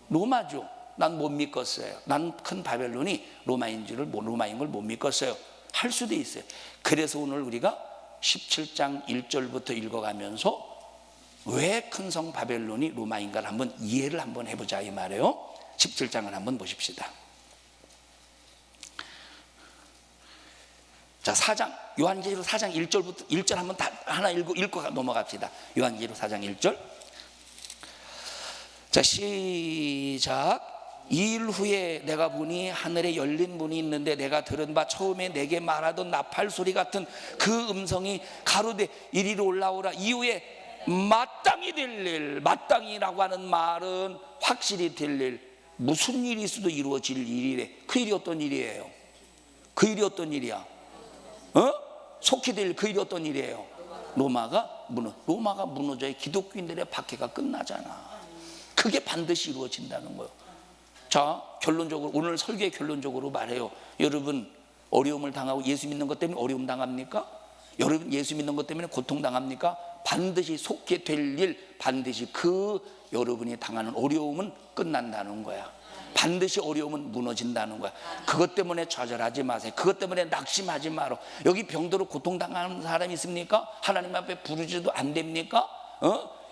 로마죠. 난 못 믿겠어요. 난 큰 바벨론이 로마인 걸 못 믿겠어요. 할 수도 있어요. 그래서 오늘 우리가 17장 1절부터 읽어가면서 왜 큰 성 바벨론이 로마인가를 한번 이해를 한번 해보자 이 말이에요. 17장을 한번 보십시다. 자, 4장 요한계시록 4장 1절부터 1절 한번 다 하나 읽고 넘어갑시다. 요한계시록 4장 1절. 자, 시작. 2일 후에 내가 보니 하늘에 열린 문이 있는데 내가 들은 바 처음에 내게 말하던 나팔 소리 같은 그 음성이 가로되 이리로 올라오라. 이후에 마땅히 될 일, 마땅히라고 하는 말은 확실히 될 일, 무슨 일이 있어도 이루어질 일이래. 그 일이 어떤 일이에요? 그 일이 어떤 일이야? 속히 될 그 일이 어떤 일이에요? 로마가 무너져야 기독교인들의 박해가 끝나잖아. 그게 반드시 이루어진다는 거예요. 자, 결론적으로 오늘 설교의 결론적으로 말해요. 여러분 어려움을 당하고 예수 믿는 것 때문에 어려움 당합니까? 여러분 예수 믿는 것 때문에 고통 당합니까? 반드시 속게 될 일, 반드시 그 여러분이 당하는 어려움은 끝난다는 거야. 반드시 어려움은 무너진다는 거야. 그것 때문에 좌절하지 마세요. 그것 때문에 낙심하지 마라. 여기 병들어 고통당하는 사람이 있습니까? 하나님 앞에 부르지도 안 됩니까?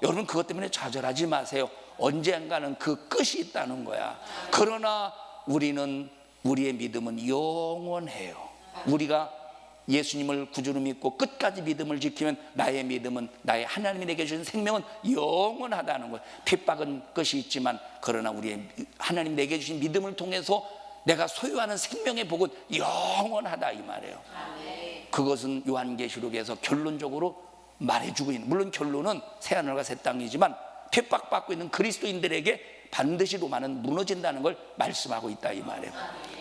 여러분 그것 때문에 좌절하지 마세요. 언젠가는 그 끝이 있다는 거야. 그러나 우리의 믿음은 영원해요. 우리가 예수님을 구주로 믿고 끝까지 믿음을 지키면 나의 믿음은, 나의 하나님이 내게 주신 생명은 영원하다는 거예요. 핍박은 끝이 있지만 그러나 우리의 하나님 내게 주신 믿음을 통해서 내가 소유하는 생명의 복은 영원하다 이 말이에요. 그것은 요한계시록에서 결론적으로 말해주고 있는, 물론 결론은 새하늘과 새 땅이지만 핍박받고 있는 그리스도인들에게 반드시 로마는 무너진다는 걸 말씀하고 있다 이 말이에요.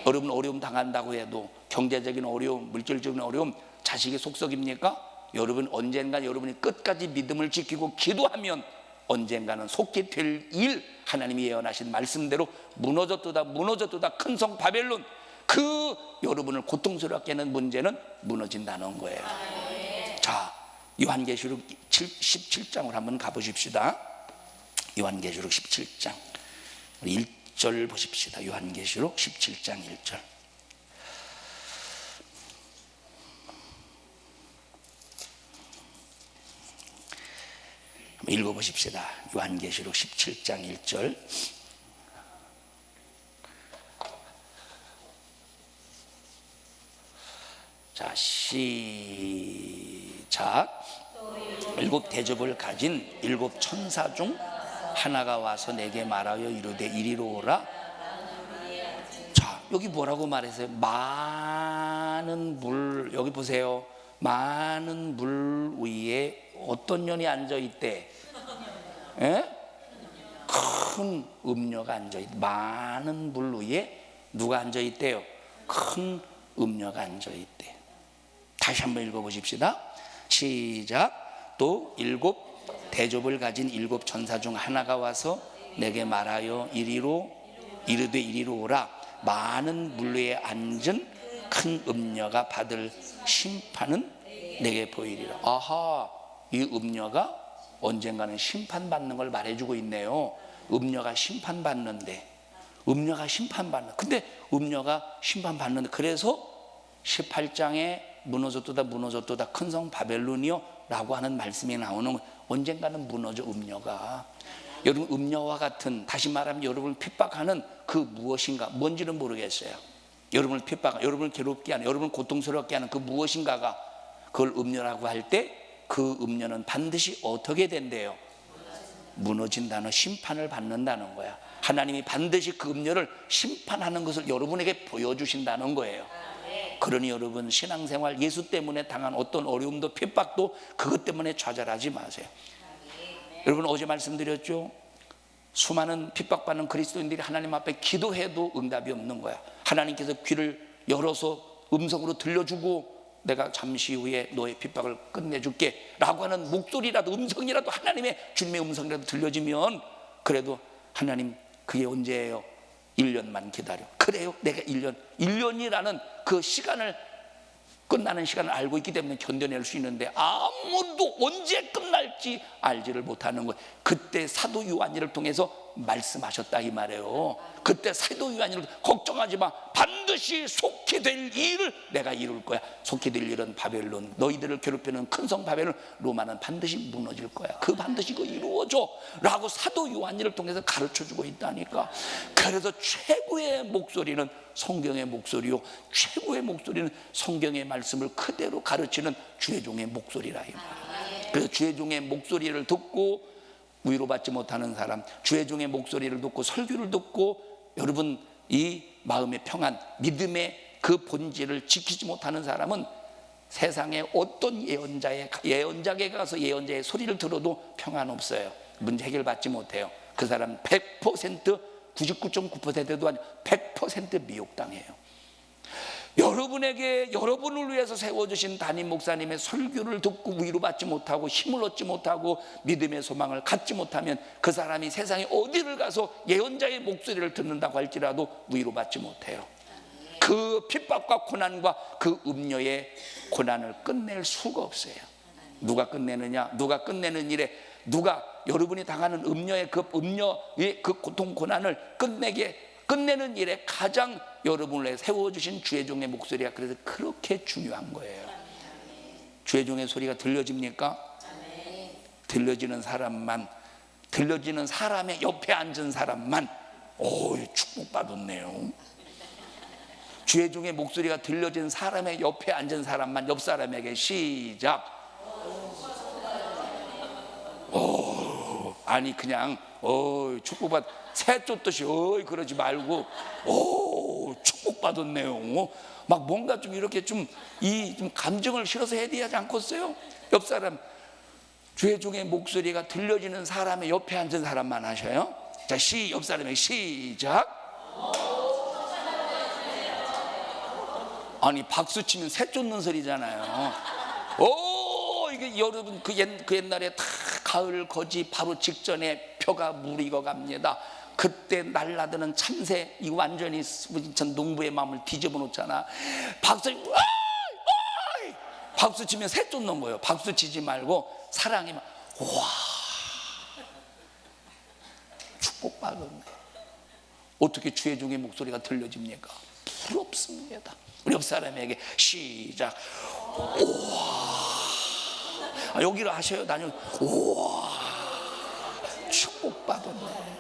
여러분 어려움 당한다고 해도 경제적인 어려움, 물질적인 어려움, 자식이 속썩입니까? 여러분 언젠가 여러분이 끝까지 믿음을 지키고 기도하면 언젠가는 속게 될 일, 하나님이 예언하신 말씀대로 무너졌도다 큰 성 바벨론, 그 여러분을 고통스럽게 하는 문제는 무너진다는 거예요. 자, 요한계시록 17장을 한번 가보십시다. 요한계시록 17장 1절 보십시다. 요한계시록 17장 1절. 읽어보십시다. 요한계시록 17장 1절. 자, 시작. 7 대접을 가진 7 천사 중 하나가 와서 내게 말하여 이르되 이리로 오라. 자, 여기 뭐라고 말했어요? 많은 물, 여기 보세요. 많은 물 위에 어떤 년이 앉아 있대? 큰 음녀가 앉아 있대. 많은 물 위에 누가 앉아 있대요? 큰 음녀가 앉아 있대. 다시 한번 읽어보십시다. 시작. 또 7 대접을 가진 7 천사 중 하나가 와서 내게 말하여 이르되 이리로 오라. 많은 물 위에 앉은 큰 음녀가 받을 심판은 내게 보이리라. 아하, 이 음녀가 언젠가는 심판받는 걸 말해주고 있네요. 음녀가 심판받는데, 근데 음녀가 심판받는데, 그래서 18장에 무너졌도다 큰 성 바벨론이요 라고 하는 말씀이 나오는, 언젠가는 무너져 음녀가. 여러분 음녀와 같은, 다시 말하면 여러분을 핍박하는 그 무엇인가, 뭔지는 모르겠어요. 여러분을 핍박하는, 여러분을 괴롭게 하는, 여러분을 고통스럽게 하는 그 무엇인가가, 그걸 음녀라고 할 때 그 음녀는 반드시 어떻게 된대요? 무너진다는, 심판을 받는다는 거야. 하나님이 반드시 그 음료를 심판하는 것을 여러분에게 보여주신다는 거예요. 그러니 여러분, 신앙생활 예수 때문에 당한 어떤 어려움도 핍박도 그것 때문에 좌절하지 마세요. 여러분, 어제 말씀드렸죠? 수많은 핍박받는 그리스도인들이 하나님 앞에 기도해도 응답이 없는 거야. 하나님께서 귀를 열어서 음성으로 들려주고 내가 잠시 후에 너의 핍박을 끝내줄게 라고 하는 목소리라도, 음성이라도, 하나님의 주님의 음성이라도 들려지면, 그래도 하나님 그게 언제예요? 1년만 기다려. 그래요, 내가 1년이라는 그 시간을, 끝나는 시간을 알고 있기 때문에 견뎌낼 수 있는데, 아무도 언제 끝날지 알지를 못하는 거예요. 그때 사도 요한이를 통해서 말씀하셨다 이 말이에요. 그때 사도 요한이를, 걱정하지 마, 반드시 속히 될 일을 내가 이룰 거야. 속히 될 일은 바벨론, 너희들을 괴롭히는 큰 성 바벨론, 로마는 반드시 무너질 거야. 그 반드시 그거 이루어져 라고 사도 요한이를 통해서 가르쳐주고 있다니까. 그래서 최고의 목소리는 성경의 목소리요, 최고의 목소리는 성경의 말씀을 그대로 가르치는 주의 종의 목소리라 이 말이에요. 그래서 주의 종의 목소리를 듣고 위로받지 못하는 사람, 주의 종의 목소리를 듣고 설교를 듣고 여러분 이 마음의 평안, 믿음의 그 본질을 지키지 못하는 사람은 세상에 어떤 예언자에게 가서 예언자의 소리를 들어도 평안 없어요. 문제 해결받지 못해요. 그 사람 100%, 99.9%도 아니고 100% 미혹당해요. 여러분에게, 여러분을 위해서 세워주신 담임 목사님의 설교를 듣고 위로받지 못하고 힘을 얻지 못하고 믿음의 소망을 갖지 못하면 그 사람이 세상에 어디를 가서 예언자의 목소리를 듣는다고 할지라도 위로받지 못해요. 그 핍박과 고난과 그 음료의 고난을 끝낼 수가 없어요. 누가 끝내느냐? 누가 끝내는 일에, 누가 여러분이 당하는 음료의 그 고통 고난을 끝내는 일에 가장 여러분을 세워주신 주의 종의 목소리가 그래서 그렇게 중요한 거예요. 주의 종의 소리가 들려집니까? 들려지는 사람만, 들려지는 사람의 옆에 앉은 사람만 축복받았네요. 주의 종의 목소리가 들려진 사람의 옆에 앉은 사람만, 옆 사람에게 시작. 아니 그냥 축복받, 새 쫓듯이 그러지 말고 축복받았네요. 막 뭔가 좀 이렇게 좀 감정을 실어서 해야 되지 않겠어요? 옆 사람, 주의 종의 목소리가 들려지는 사람의 옆에 앉은 사람만 하셔요. 자, 옆 사람에게 시작. 아니 박수 치면 새 쫓는 소리잖아요. 이게 여러분 그 옛날에 다 가을 거지 바로 직전에 표가 무리고 갑니다. 그때 날라드는 참새, 이 완전히 전 농부의 마음을 뒤집어 놓잖아. 박수 치면 새 쫓는 거예요. 박수 치지 말고 사랑해만. 와, 축복받았네. 어떻게 주의 종의 목소리가 들려집니까? 부럽습니다. 우리 옆 사람에게 시작. 여기로 하셔요. 나는 축복받았네.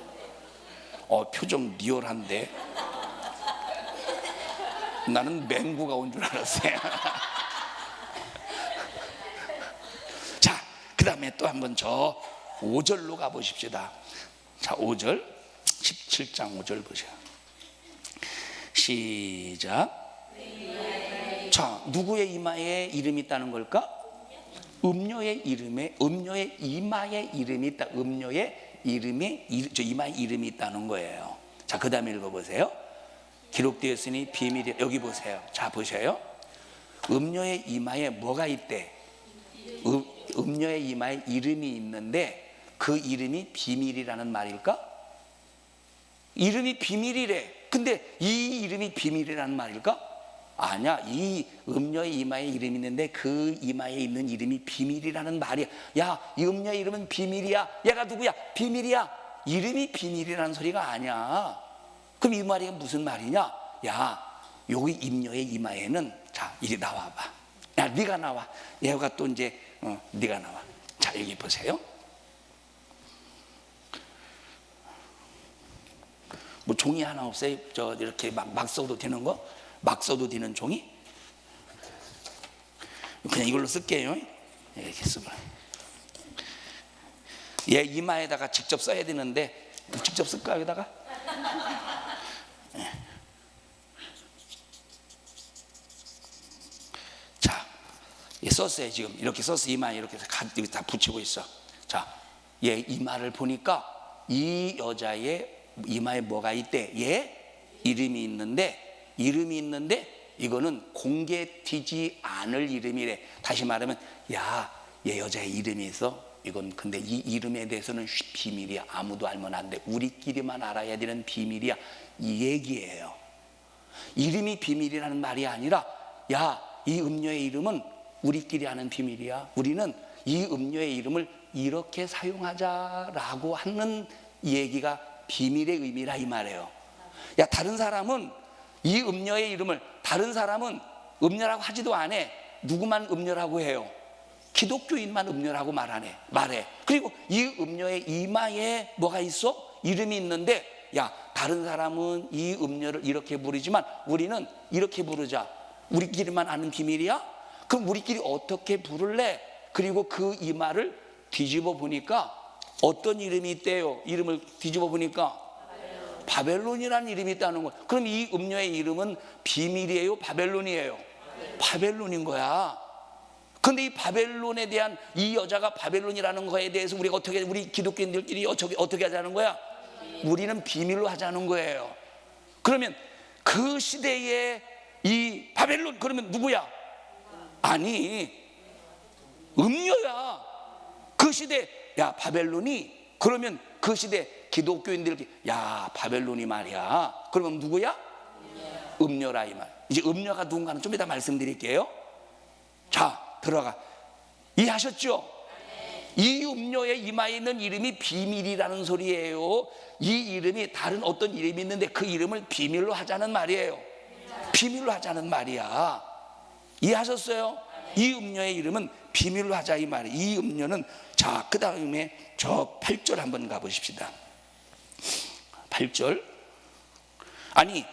표정 리얼한데 나는 맹구가 온 줄 알았어요. 자, 그 다음에 또 한번 저 5절로 가보십시다. 자, 5절 17장 5절 보세요. 시작. 자, 누구의 이마에 이름이 있다는 걸까? 음료의 이마에 이름이 있다. 음료의 이마에 이름이 있다는 거예요. 자, 그 다음에 읽어보세요. 기록되었으니 비밀이, 여기 보세요. 자, 보세요. 음료의 이마에 뭐가 있대? 음료의 이마에 이름이 있는데 그 이름이 비밀이라는 말일까? 이름이 비밀이래. 근데 이 이름이 비밀이라는 말일까? 아니야. 이 음료의 이마에 이름이 있는데 그 이마에 있는 이름이 비밀이라는 말이야. 야, 이 음료의 이름은 비밀이야. 얘가 누구야? 비밀이야. 이름이 비밀이라는 소리가 아니야. 그럼 이 말이 무슨 말이냐? 야, 여기 음료의 이마에는, 자, 이리 나와봐. 야, 네가 나와. 얘가 또 이제 네가 나와. 자, 여기 보세요. 뭐 종이 하나 없어요? 저 이렇게 막 써도 되는 거? 막 써도 되는 종이? 그냥 이걸로 쓸게요. 이렇게 쓰고. 얘 이마에다가 직접 써야 되는데 직접 쓸까 여기다가? 자, 썼어요. 지금 이렇게 썼어. 이마에 이렇게 다 붙이고 있어. 자, 얘 이마를 보니까 이 여자의 이마에 뭐가 있대? 얘 이름이 있는데 이거는 공개되지 않을 이름이래. 다시 말하면 야, 얘 여자의 이름이 있어. 이건 근데 이 이름에 대해서는 비밀이야. 아무도 알면 안 돼. 우리끼리만 알아야 되는 비밀이야. 이 얘기예요. 이름이 비밀이라는 말이 아니라 야, 이 음료의 이름은 우리끼리 아는 비밀이야. 우리는 이 음료의 이름을 이렇게 사용하자라고 하는 얘기가 비밀의 의미라 이 말이에요. 야, 다른 사람은 이 음료의 이름을 다른 사람은 음료라고 하지도 않아. 누구만 음료라고 해요? 기독교인만 음료라고 말해. 그리고 이 음료의 이마에 뭐가 있어? 이름이 있는데 야, 다른 사람은 이 음료를 이렇게 부르지만 우리는 이렇게 부르자. 우리끼리만 아는 비밀이야? 그럼 우리끼리 어떻게 부를래? 그리고 그 이마를 뒤집어 보니까 어떤 이름이 있대요? 이름을 뒤집어 보니까 바벨론이라는 이름이 있다는 거야. 그럼 이 음료의 이름은 비밀이에요? 바벨론이에요? 바벨론인 거야. 근데 이 바벨론에 대한 이 여자가 바벨론이라는 거에 대해서 우리가 우리 기독교인들끼리 어떻게 하자는 거야? 우리는 비밀로 하자는 거예요. 그러면 그 시대에 이 바벨론 그러면 누구야? 아니, 음료야. 그 시대 야, 바벨론이 그러면 그 시대 기독교인들끼리 야, 바벨론이 말이야. 그러면 누구야? 음료라 이 말. 이제 음료가 누군가는 좀 이따 말씀드릴게요. 자, 들어가. 이해하셨죠? 이 음료의 이마에 있는 이름이 비밀이라는 소리예요. 이 이름이 다른 어떤 이름이 있는데 그 이름을 비밀로 하자는 말이에요. 비밀로 하자는 말이야. 이해하셨어요? 이 음료의 이름은 비밀로 하자 이 말이에요. 이 음료는 자, 그 다음에 저 8절 한번 가보십시다. 8절. 아니,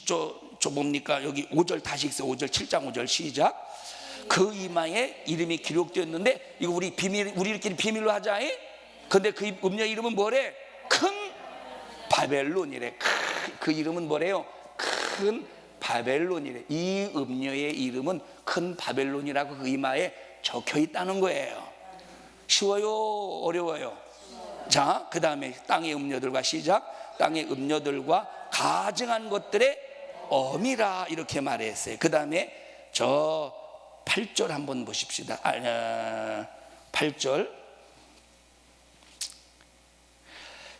저 뭡니까? 여기 5절 다시 읽어요. 5절 7장 5절 시작. 그 이마에 이름이 기록되었는데 이거 우리끼리 비밀로 하자. 근데 그 음료 이름은 뭐래? 큰 바벨론이래. 그 이름은 뭐래요? 큰 바벨론이래. 이 음료의 이름은 큰 바벨론이라고 그 이마에 적혀 있다는 거예요. 쉬워요? 어려워요? 자, 그 다음에 땅의 음료들과 시작. 땅의 음료들과 가증한 것들의 어미라 이렇게 말했어요. 그 다음에 저 8절 한번 보십시다. 8절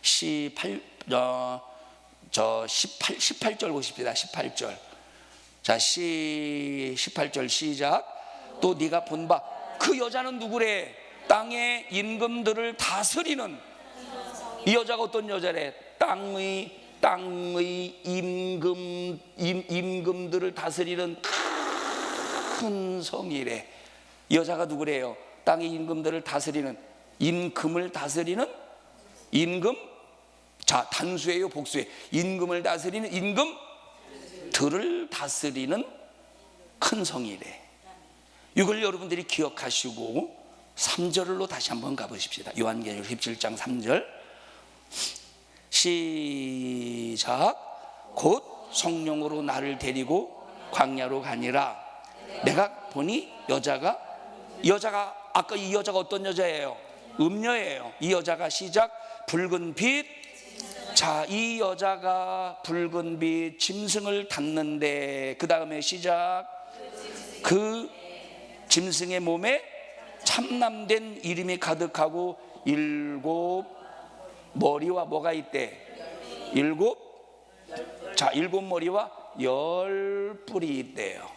18절 보십시다. 18절. 자, 18절 시작. 또 네가 본 바 그 여자는 누구래? 땅의 임금들을 다스리는 이 여자가 어떤 여자래? 땅의 임금들을 다스리는 큰 성이래. 이 여자가 누구래요? 땅의 임금들을 다스리는 임금을 다스리는 임금. 자, 단수예요, 복수예요? 임금을 다스리는 임금들을 다스리는 큰 성이래. 이걸 여러분들이 기억하시고 3절로 다시 한번 가보십시다. 요한계시록 17장 3절 시작. 곧 성령으로 나를 데리고 광야로 가니라. 내가 보니 여자가 아까 이 여자가 어떤 여자예요? 음녀예요. 이 여자가 시작. 붉은 빛. 자, 이 여자가 붉은 빛 짐승을 탔는데 그 다음에 시작. 그 짐승의 몸에 참남된 이름이 가득하고 7 머리와 뭐가 있대? 7 머리와 10 뿔이 있대요.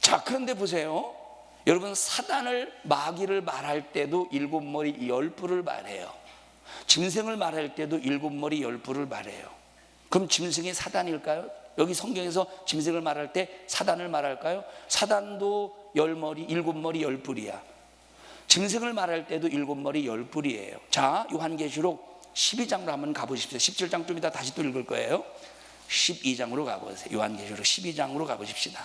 자, 그런데 보세요. 여러분, 사단을 마귀를 말할 때도 7 머리 10 뿔을 말해요. 짐승을 말할 때도 7 머리 10 뿔을 말해요. 그럼 짐승이 사단일까요? 여기 성경에서 짐승을 말할 때 사단을 말할까요? 사단도 10머리 7 머리 10 뿔이야. 짐승을 말할 때도 7 머리 10 뿔이에요. 자, 요한계시록 12장으로 한번 가보십시오. 17장 좀 이따 다시 또 읽을 거예요. 12장으로 가보세요. 요한계시록 12장으로 가보십시다.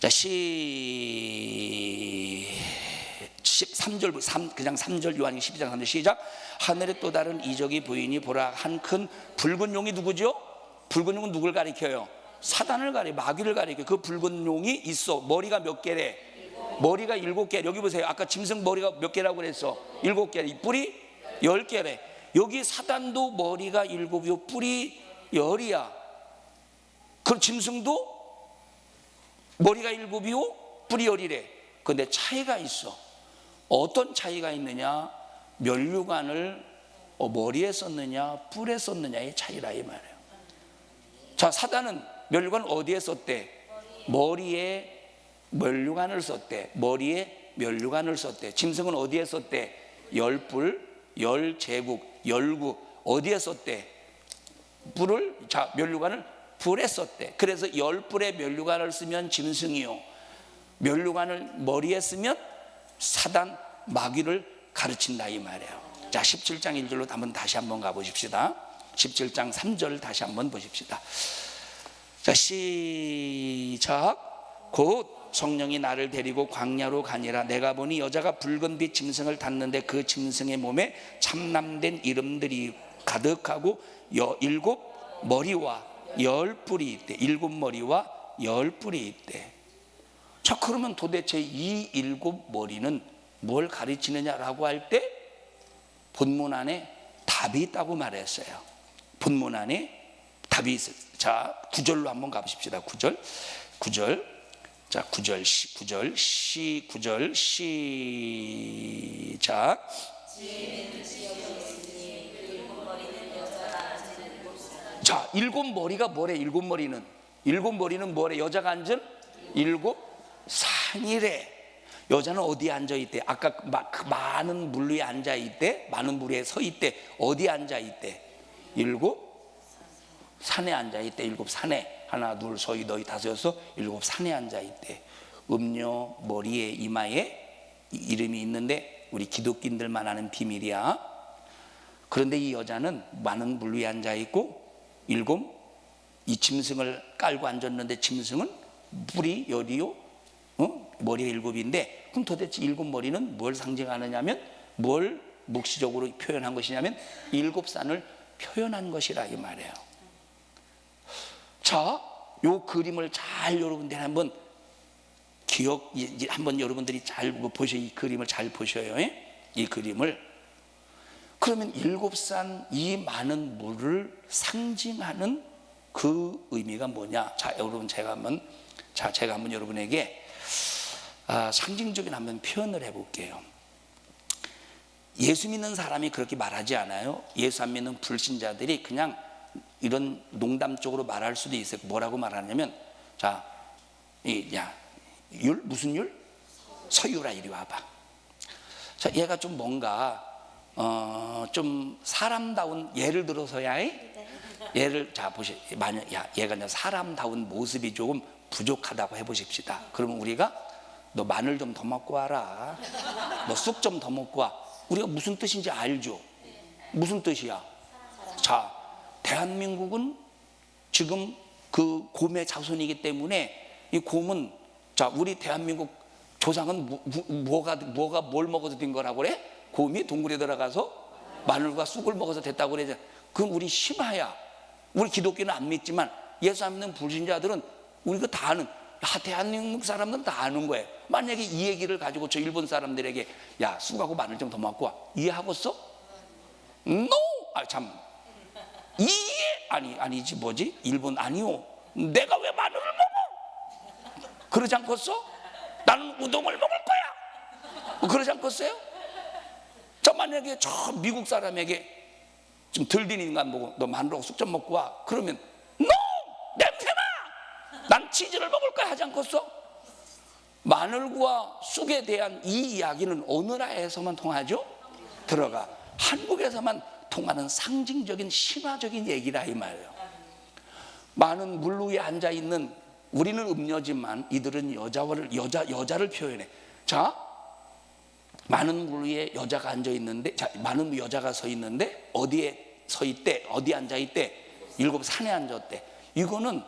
자, 3절, 그냥 3절 요한이 12장 3절 시작. 하늘에 또 다른 이적이 보이니 보라, 한 큰 붉은 용이 누구죠? 붉은 용은 누굴 가리켜요? 사단을 마귀를 가리켜. 그 붉은 용이 있어. 머리가 몇 개래? 머리가 7개. 여기 보세요. 아까 짐승 머리가 몇 개라고 그랬어? 7개. 뿔이 10개래. 여기 사단도 머리가 7이요, 뿔이 10이야. 그럼 짐승도 머리가 7이요, 뿔이 10이래. 근데 차이가 있어. 어떤 차이가 있느냐? 면류관을 머리에 썼느냐, 뿔에 썼느냐의 차이라 이 말이에요. 자, 사단은 면류관 어디에 썼대? 머리에 면류관을 썼대. 머리에 면류관을 썼대. 짐승은 어디에 썼대? 10뿔, 10제국, 10구. 어디에 썼대? 뿔을, 자, 면류관을 뿔에 썼대. 그래서 10뿔의 면류관을 쓰면 짐승이요, 면류관을 머리에 쓰면 사단, 마귀를 가르친다 이 말이에요. 자, 17장 1절로 다시 한번 가보십시다. 17장 3절 다시 한번 보십시다. 자, 시작. 곧 성령이 나를 데리고 광야로 가니라. 내가 보니 여자가 붉은 빛 짐승을 탔는데 그 짐승의 몸에 참남된 이름들이 가득하고 7머리와 10뿔이 있대. 7머리와 10뿔이 있대. 자, 그러면 도대체 이 7머리는 뭘 가르치느냐라고 할 때 본문 안에 답이 있다고 말했어요. 본문 안에 답이 있어요. 자, 9절로 한번 가보십시다. 9절. 자, 9절 시작. 자, 7머리가 뭐래? 7머리는 뭐래? 여자가 앉은 7산이래. 여자는 어디에 앉아있대? 아까 그 많은 물 위에 앉아있대? 많은 물 위에 서있대? 어디에 앉아있대? 7산에 앉아있대. 7산에. 하나 둘 서희 너희 다섯 여섯 7산에 앉아있대. 음료 머리에 이마에 이름이 있는데 우리 기독교인들만 아는 비밀이야. 그런데 이 여자는 많은 물 위에 앉아있고 이 짐승을 깔고 앉았는데 짐승은 뿔이 10이요, 머리가 7인데 그럼 도대체 7머리는 뭘 상징하느냐면, 뭘 묵시적으로 표현한 것이냐면 7산을 표현한 것이라 이 말이에요. 자, 요 그림을 잘 여러분들 한번 한번 여러분들이 잘 보셔. 이 그림을 잘 보셔요. 이 그림을. 그러면 7산 이 많은 물을 상징하는 그 의미가 뭐냐? 자, 여러분 제가 한번 여러분에게 상징적인 한번 표현을 해볼게요. 예수 믿는 사람이 그렇게 말하지 않아요. 예수 안 믿는 불신자들이 그냥 이런 농담적으로 말할 수도 있어요. 뭐라고 말하냐면, 자, 무슨 율? 서유라, 이리 와봐. 자, 얘가 좀 뭔가 좀 사람다운, 예를 들어서야, 얘를 자 보시, 만약 얘가 사람다운 모습이 조금 부족하다고 해보십시다. 그러면 우리가 너 마늘 좀 더 먹고 와라, 너 쑥 좀 더 먹고 와. 우리가 무슨 뜻인지 알죠? 무슨 뜻이야? 자, 대한민국은 지금 그 곰의 자손이기 때문에 이 곰은, 자, 우리 대한민국 조상은 뭘 먹어서 된 거라고 그래? 곰이 동굴에 들어가서 마늘과 쑥을 먹어서 됐다고 그러잖아. 그건 우리 심하야. 우리 기독교는 안 믿지만 예수 안 믿는 불신자들은 우리가 다 아는, 대한민국 사람들은 다 아는 거예요. 만약에 이 얘기를 가지고 저 일본 사람들에게 야, 쑥하고 마늘 좀 더 먹고 와, 이해하겠어? NO! 아니지 뭐지? 일본 아니요. 내가 왜 마늘을 먹어? 그러지 않겠어? 나는 우동을 먹을 거야. 그러지 않겠어요? 자, 만약에 저 미국 사람에게 좀 들린 인간 보고 너 마늘하고 쑥 좀 먹고 와, 그러면 NO! 냄새나! 난 치즈를 먹을 거야 하지 않겠어? 마늘과 쑥에 대한 이 이야기는 어느 나라에서만 통하죠? 들어가 한국에서만 통하는 상징적인 신화적인 얘기라 이 말이에요. 많은 물 위에 앉아있는, 우리는 음녀지만 이들은 여자를 표현해. 자, 많은 물 위에 여자가 앉아있는데, 자, 많은 여자가 서 있는데 어디에 서 있대? 어디 앉아있대? 7산에 앉았대. 이거는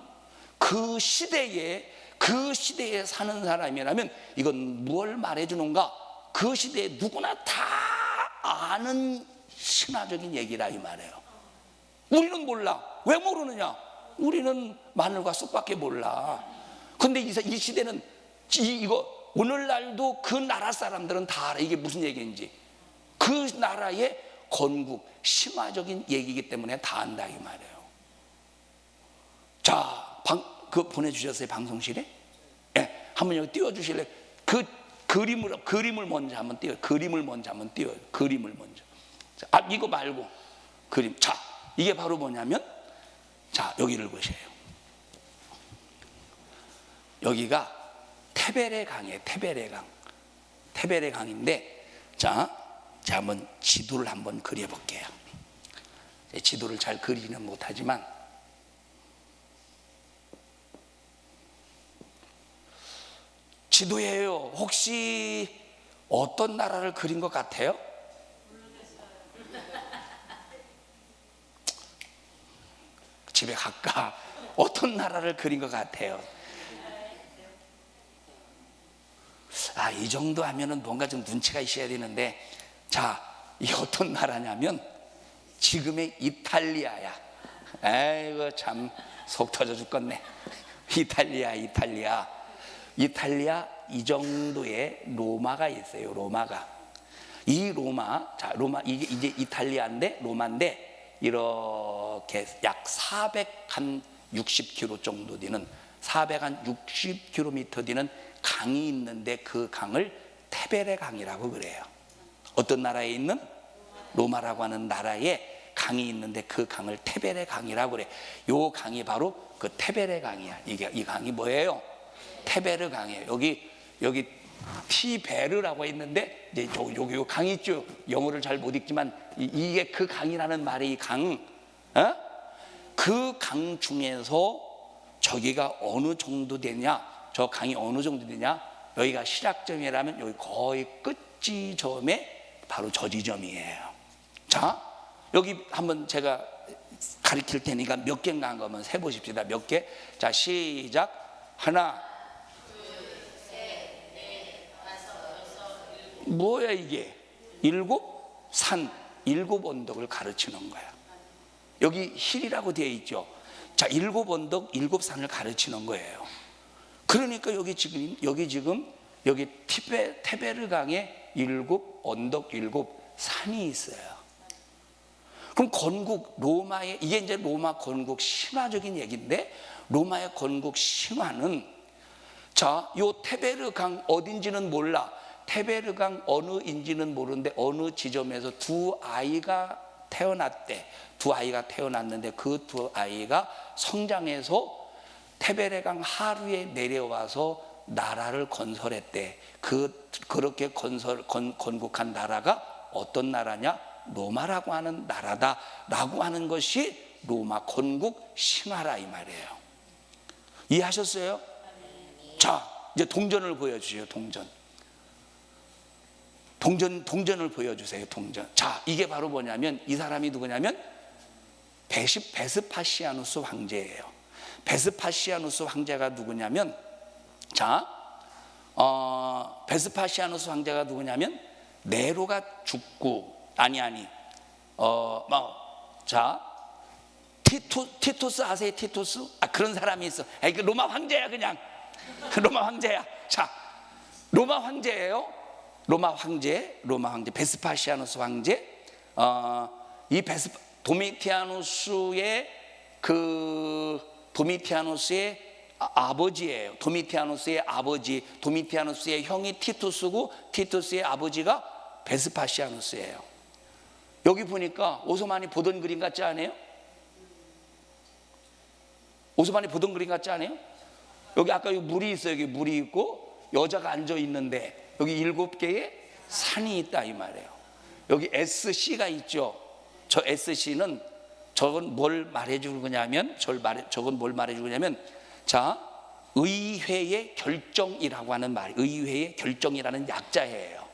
그 시대에 사는 사람이라면 이건 뭘 말해주는가? 그 시대에 누구나 다 아는 신화적인 얘기라 이 말이에요. 우리는 몰라. 왜 모르느냐? 우리는 마늘과 쑥밖에 몰라. 근데 이 시대는 이거 오늘날도 그 나라 사람들은 다 알아. 이게 무슨 얘기인지. 그 나라의 건국 신화적인 얘기이기 때문에 다 안다 이 말이에요. 자, 그 보내주셨어요 방송실에? 예, 한번 여기 띄워주실래요? 그 그림을 먼저 한번 띄워요. 그림을 먼저 한번 띄워요. 그림을 먼저. 자, 이거 말고 그림. 자, 이게 바로 뭐냐면, 자, 여기를 보세요. 여기가 테베레 강이에요. 테베레 강. 테베레 강인데, 자, 제가 한번 지도를 한번 그려볼게요. 지도를 잘 그리는 못하지만, 지도예요. 혹시 어떤 나라를 그린 것 같아요? 집에 갈까? 어떤 나라를 그린 것 같아요? 아, 이 정도 하면은 뭔가 좀 눈치가 있어야 되는데, 자, 이게 어떤 나라냐면 지금의 이탈리아야. 아이고 참 속 터져 죽겠네. 이탈리아 이 정도의 로마가 있어요. 로마가. 이 로마, 자, 로마 이게 이제 이탈리아인데 로마인데 이렇게 약 460km 정도 되는 460km 되는 강이 있는데 그 강을 테베레 강이라고 그래요. 어떤 나라에 있는? 로마라고 하는 나라에 강이 있는데 그 강을 테베레 강이라고 그래. 요 강이 바로 그 테베레 강이야. 이 강이 뭐예요? 테베르 강이에요. 여기 티베르라고 있는데 이제 여기 요 강이 있죠. 영어를 잘 못 읽지만 이게 그 강이라는 말이 이 강. 그 강 중에서 저기가 어느 정도 되냐? 저 강이 어느 정도 되냐? 여기가 시작점이라면 여기 거의 끝지점에 바로 저 지점이에요. 자, 여기 한번 제가 가르칠 테니까 몇 개인가 한 거 한번 세 보십시다. 몇 개? 자, 시작. 하나, 뭐야 이게? 일곱 산, 일곱 언덕을 가르치는 거야. 여기 힐이라고 되어 있죠. 자, 일곱 언덕, 일곱 산을 가르치는 거예요. 그러니까 여기 지금 테베르 강에 일곱 언덕, 일곱 산이 있어요. 그럼 건국 로마의 이게 이제 로마 건국 신화적인 얘기인데, 로마의 건국 신화는 자, 요 테베르 강 어딘지는 몰라. 테베르 강 어느인지는 모르는데 어느 지점에서 두 아이가 태어났대. 두 아이가 태어났는데 그 두 아이가 성장해서 테베레 강 하류에 내려와서 나라를 건설했대. 그렇게 건국한 나라가 어떤 나라냐? 로마라고 하는 나라다라고 하는 것이 로마 건국 신화라 이 말이에요. 이해하셨어요? 자, 이제 동전을 보여주세요. 동전을 보여주세요. 동전. 자, 이게 바로 뭐냐면 이 사람이 누구냐면 베스파시아누스 황제예요. 베스파시아누스 황제가 누구냐면, 자, 베스파시아누스 황제가 누구냐면 네로가 죽고 자, 티투스 아세요? 티투스? 그런 사람이 있어. 그 로마 황제야 그냥. 로마 황제야. 자, 로마 황제예요. 로마 황제 베스파시아누스 황제. 도미티아누스의 아버지예요. 도미티아누스의 아버지, 도미티아누스의 형이 티투스고 티투스의 아버지가 베스파시아누스예요. 여기 보니까 오스만이 보던 그림 같지 않아요? 오스만이 보던 그림 같지 않아요? 여기 아까 여기 물이 있어요. 여기 물이 있고 여자가 앉아 있는데 여기 7개의 산이 있다 이 말이에요. 여기 SC가 있죠. 저 SC는 저건 뭘 말해주는 거냐면 저건 뭘 말해주는 거냐면, 자, 의회의 결정이라고 하는 말, 의회의 결정이라는 약자예요.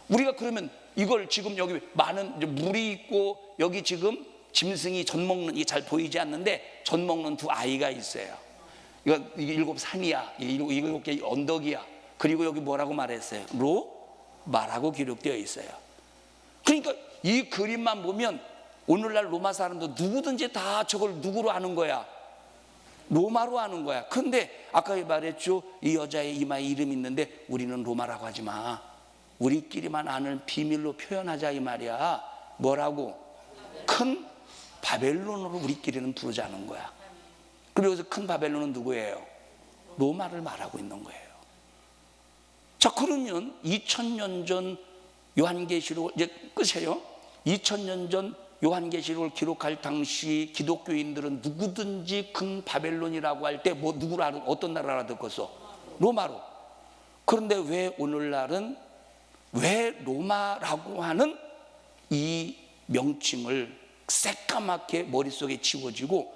우리가 그러면 이걸 지금 여기 많은 물이 있고 여기 지금 짐승이 젖 먹는, 이게 잘 보이지 않는데 젖 먹는 두 아이가 있어요. 이게 7 산이야. 7개 언덕이야. 그리고 여기 뭐라고 말했어요? 마라고 기록되어 있어요. 그러니까 이 그림만 보면 오늘날 로마 사람도 누구든지 다 저걸 누구로 아는 거야? 로마로 아는 거야. 그런데 아까 말했죠, 이 여자의 이마에 이름이 있는데 우리는 로마라고 하지 마, 우리끼리만 아는 비밀로 표현하자 이 말이야. 뭐라고? 큰 바벨론으로 우리끼리는 부르자는 거야. 그리고 여기서 큰 바벨론은 누구예요? 로마를 말하고 있는 거예요. 자, 그러면 2000년 전 요한계시록, 이제 끝이에요. 2000년 전 요한계시록을 기록할 당시 기독교인들은 누구든지 큰 바벨론이라고 할 때 뭐 누구를 알아? 어떤 나라를 알아듣겠어? 로마로. 그런데 왜 오늘날은 왜 로마라고 하는 이 명칭을 새까맣게 머릿속에 지워지고,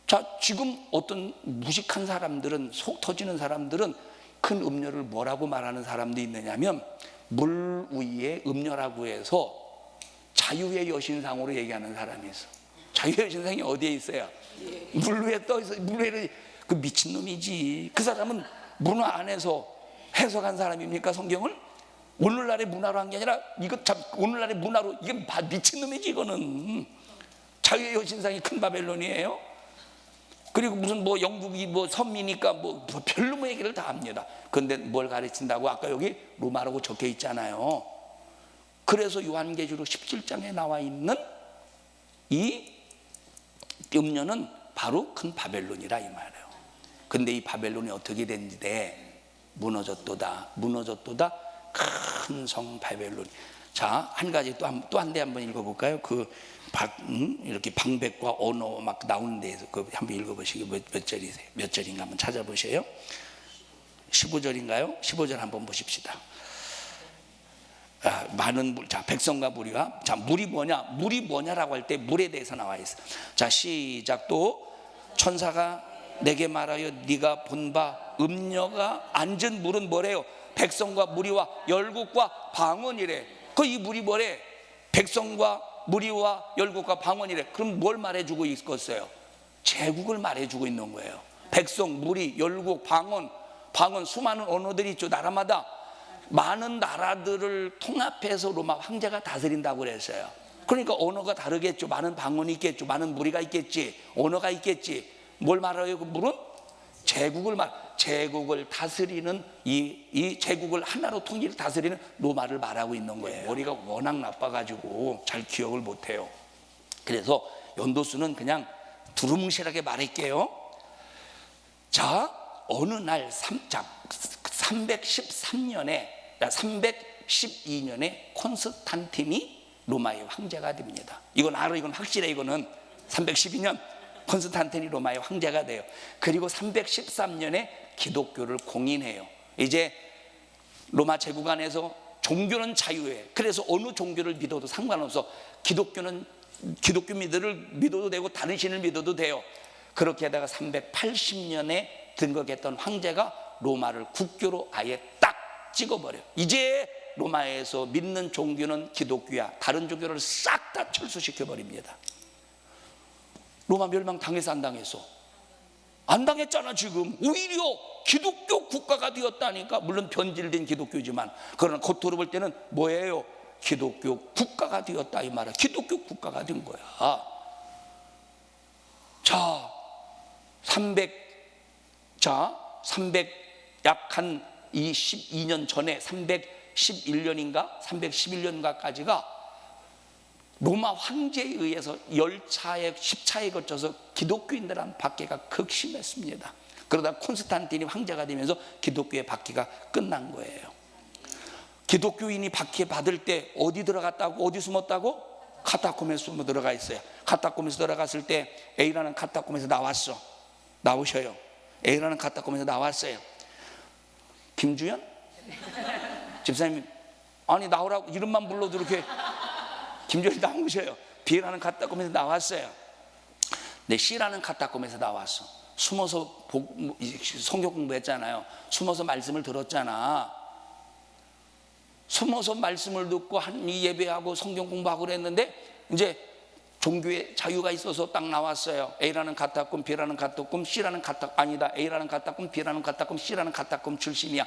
자, 지금 어떤 무식한 사람들은, 속 터지는 사람들은 큰 음료를 뭐라고 말하는 사람도 있느냐면 물 위에 음료라고 해서 자유의 여신상으로 얘기하는 사람이 있어. 자유의 여신상이 어디에 있어요? 물 위에 떠 있어. 물 위에. 그 미친놈이지. 그 사람은 문화 안에서 해석한 사람입니까, 성경을? 오늘날의 문화로 한 게 아니라 이거 참 오늘날의 문화로, 이게 미친놈이지. 이거는 자유의 여신상이 큰 바벨론이에요. 그리고 무슨 뭐 영국이 뭐 선미니까 뭐 별로 얘기를 다 합니다. 그런데 뭘 가르친다고? 아까 여기 로마라고 적혀 있잖아요. 그래서 요한계시록 17장에 나와 있는 이 음료는 바로 큰 바벨론이라 이 말이에요. 근데 이 바벨론이 어떻게 됐는데 무너졌도다, 무너졌도다, 큰 성 바벨론. 자, 한 가지 또 한 대 한번 읽어볼까요? 이렇게 방백과 언어 막 나오는 데에서 한번 읽어보시기. 몇 절이세요? 몇 절인가 한번 찾아보세요. 15절인가요? 15절 한번 보십시다. 많은 물, 자, 백성과 무리와, 자, 물이 뭐냐? 물이 뭐냐라고 할 때 물에 대해서 나와 있어. 자, 시작. 또 천사가 내게 말하여 네가 본 바 음녀가 앉은 물은 뭐래요? 백성과 무리와 열국과 방언이래. 그 이 물이 뭐래? 백성과 무리와 열국과 방언이래. 그럼 뭘 말해주고 있겠어요? 제국을 말해주고 있는 거예요. 백성, 무리, 열국, 방언 수많은 언어들이 있죠. 나라마다 많은 나라들을 통합해서 로마 황제가 다스린다고 그랬어요. 그러니까 언어가 다르겠죠. 많은 방언이 있겠죠. 많은 무리가 있겠지. 언어가 있겠지. 뭘 말해요? 그 물은 제국을 다스리는 이 제국을 하나로 통일 다스리는 로마를 말하고 있는 거예요. 머리가 워낙 나빠가지고 잘 기억을 못해요. 그래서 연도수는 그냥 두루뭉실하게 말할게요. 자, 어느 날 312년에 콘스탄틴이 로마의 황제가 됩니다. 이건 알아, 이건 확실해. 이거는 312년 콘스탄틴이 로마의 황제가 돼요. 그리고 313년에 기독교를 공인해요. 이제 로마 제국 안에서 종교는 자유해. 그래서 어느 종교를 믿어도 상관없어. 기독교 믿어도 되고 다른 신을 믿어도 돼요. 그렇게 하다가 380년에 등극했던 황제가 로마를 국교로 아예 딱 찍어버려요. 이제 로마에서 믿는 종교는 기독교야. 다른 종교를 싹 다 철수시켜버립니다. 로마 멸망 당해서 안 당했어? 안 당했잖아. 지금 오히려 기독교 국가가 되었다니까. 물론 변질된 기독교지만, 그러나 겉으로 볼 때는 뭐예요? 기독교 국가가 되었다 이 말이야. 기독교 국가가 된 거야. 자, 300 약 한 12년 전에 311년인가 311년가까지가 로마 황제에 의해서 10차에 거쳐서 기독교인들한 박해가 극심했습니다. 그러다 콘스탄틴이 황제가 되면서 기독교의 박해가 끝난 거예요. 기독교인이 박해 받을 때 어디 들어갔다고? 어디 숨었다고? 카타콤에 숨어 들어가 있어요. 카타콤에서 들어갔을 때 A라는 카타콤에서 나오셔요. A라는 카타콤에서 나왔어요. 김주연? 집사님, 아니 나오라고 이름만 불러도 이렇게 김주연이 나오셔요. B라는 카타콤에서 나왔어요. 네, C라는 카타콤에서 나왔어. 숨어서 성경 공부했잖아요. 숨어서 말씀을 들었잖아. 숨어서 말씀을 듣고 이 예배하고 성경 공부하고 그랬는데 이제 종교의 자유가 있어서 딱 나왔어요. A라는 카타콤, B라는 카타콤, C라는 카타콤, 아니다. A라는 카타콤, B라는 카타콤, C라는 카타콤 출신이야.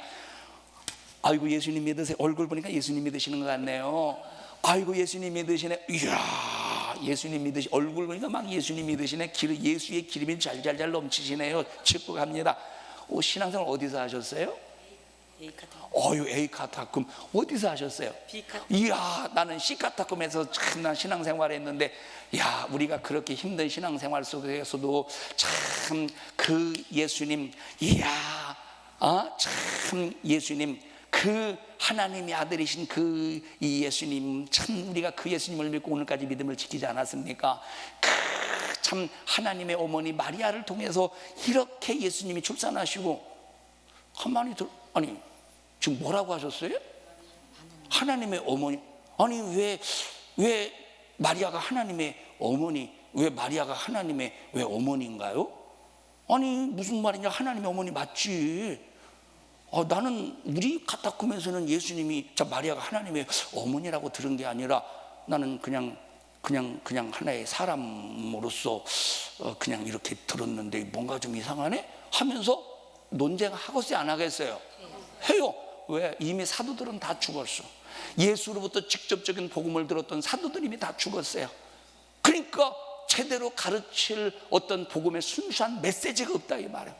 아이고 예수님 믿으세요. 얼굴 보니까 예수님 믿으시는 것 같네요. 아이고 예수님 믿으시네. 이야 예수님 믿으시. 얼굴 보니까 막 예수님 믿으시네. 예수의 기름이 잘잘잘 넘치시네요. 짚고 갑니다. 신앙생활 어디서 하셨어요? A카타쿰. 어디서 하셨어요? 이야 나는 C카타쿰에서 참 신앙생활 했는데, 야 우리가 그렇게 힘든 신앙생활 속에서도 참 그 예수님, 이야 참 예수님, 그 하나님의 아들이신 그 이 예수님, 참 우리가 그 예수님을 믿고 오늘까지 믿음을 지키지 않았습니까? 참 하나님의 어머니 마리아를 통해서 이렇게 예수님이 출산하시고, 가만히 아니 지금 뭐라고 하셨어요? 하나님의 어머니. 아니 왜 마리아가 하나님의 어머니, 왜 마리아가 하나님의 왜 어머니인가요? 아니 무슨 말이냐, 하나님의 어머니 맞지. 나는 우리 카타쿰에서는 예수님이 마리아가 하나님의 어머니라고 들은 게 아니라, 나는 그냥 하나의 사람으로서 그냥 이렇게 들었는데 뭔가 좀 이상하네 하면서 논쟁하겠어요, 안 하겠어요? 해요. 왜? 이미 사도들은 다 죽었어. 예수로부터 직접적인 복음을 들었던 사도들이 이미 다 죽었어요. 그러니까 제대로 가르칠 어떤 복음의 순수한 메시지가 없다 이 말이에요.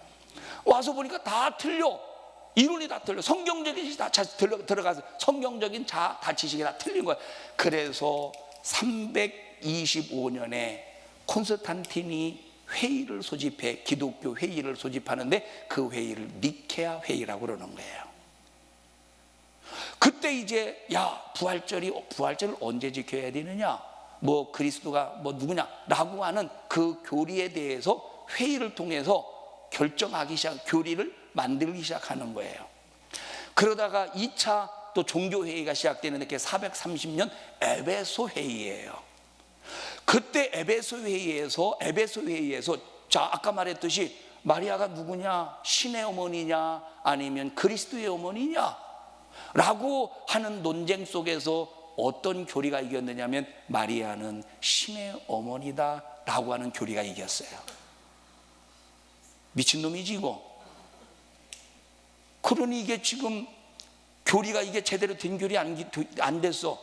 와서 보니까 다 틀려. 이론이 다 틀려. 성경적인 다 들어가서 성경적인 다 지식이 다 틀린 거예요. 그래서 325년에 콘스탄틴이 회의를 소집해, 기독교 회의를 소집하는데 그 회의를 니케아 회의라고 그러는 거예요. 그때 이제 부활절을 언제 지켜야 되느냐, 뭐 그리스도가 뭐 누구냐라고 하는 그 교리에 대해서 회의를 통해서 교리를 만들기 시작하는 거예요. 그러다가 2차 또 종교회의가 시작되는데 그게 430년 에베소 회의예요. 그때 에베소 회의에서 아까 말했듯이 마리아가 누구냐, 신의 어머니냐 아니면 그리스도의 어머니냐 라고 하는 논쟁 속에서 어떤 교리가 이겼느냐면 마리아는 신의 어머니다 라고 하는 교리가 이겼어요. 미친놈이지 이거. 그러니 이게 지금 교리가 이게 제대로 된 교리 안 됐어.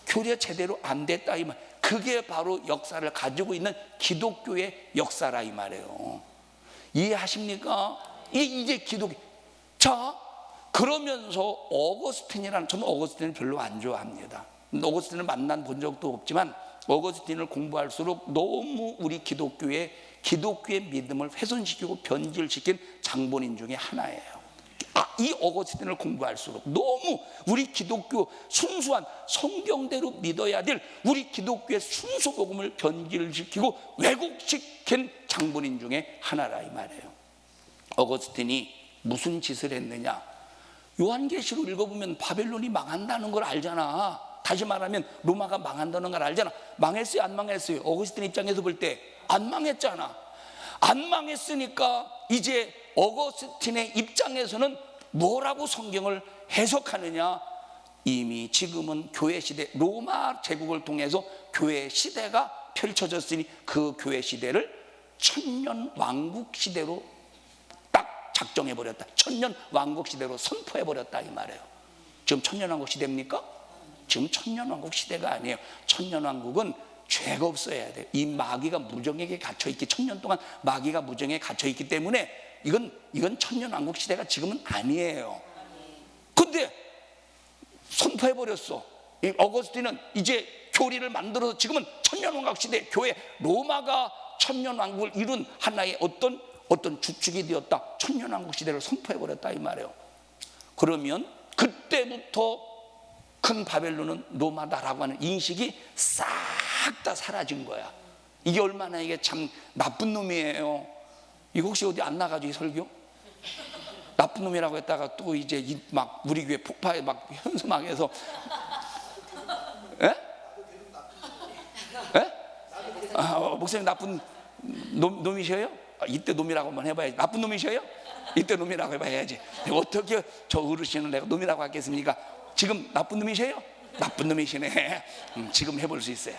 교리가 제대로 안 됐다 이 말. 그게 바로 역사를 가지고 있는 기독교의 역사라 이 말이에요. 이해하십니까? 이제 기독교. 자, 그러면서 저는 어거스틴을 별로 안 좋아합니다. 어거스틴을 본 적도 없지만 어거스틴을 공부할수록 너무 우리 기독교의 믿음을 훼손시키고 변질시킨 장본인 중에 하나예요. 이 어거스틴을 공부할수록 너무 우리 기독교 순수한 성경대로 믿어야 될 우리 기독교의 순수 복음을 변질시키고 왜곡시킨 장본인 중에 하나라 이 말이에요. 어거스틴이 무슨 짓을 했느냐? 요한계시록 읽어보면 바벨론이 망한다는 걸 알잖아. 다시 말하면 로마가 망한다는 걸 알잖아. 망했어요, 안 망했어요? 어거스틴 입장에서 볼 때 안 망했잖아. 안 망했으니까 이제 어거스틴의 입장에서는 뭐라고 성경을 해석하느냐? 이미 지금은 교회 시대, 로마 제국을 통해서 교회 시대가 펼쳐졌으니 그 교회 시대를 천년 왕국 시대로 딱 작정해버렸다. 천년 왕국 시대로 선포해버렸다 이 말이에요. 지금 천년 왕국 시대입니까? 지금 천년 왕국 시대가 아니에요. 천년 왕국은 죄가 없어야 돼요. 이 마귀가 무정에게 갇혀있기, 천년 동안 마귀가 무정에 갇혀있기 때문에 이건 천년 왕국 시대가 지금은 아니에요. 근데 선포해버렸어. 이 어거스틴은 이제 교리를 만들어서 지금은 천년 왕국 시대, 교회 로마가 천년 왕국을 이룬 하나의 어떤 주축이 되었다. 천년 왕국 시대를 선포해버렸다 이 말이에요. 그러면 그때부터 큰 바벨론은 로마다라고 하는 인식이 싹 다 사라진 거야. 이게 얼마나 이게 참 나쁜 놈이에요. 이거 혹시 어디 안 나가죠 이 설교? 나쁜 놈이라고 했다가 또 이제 막 우리 교회 폭파에 막 현수막에서 에? 목사님 나쁜 놈이셔요? 이때 놈이라고 한번 해봐야지. 나쁜 놈이셔요? 이때 놈이라고 해봐야지. 어떻게 저 어르신을 내가 놈이라고 하겠습니까? 지금 나쁜 놈이셔요? 나쁜 놈이시네. 지금 해볼 수 있어요.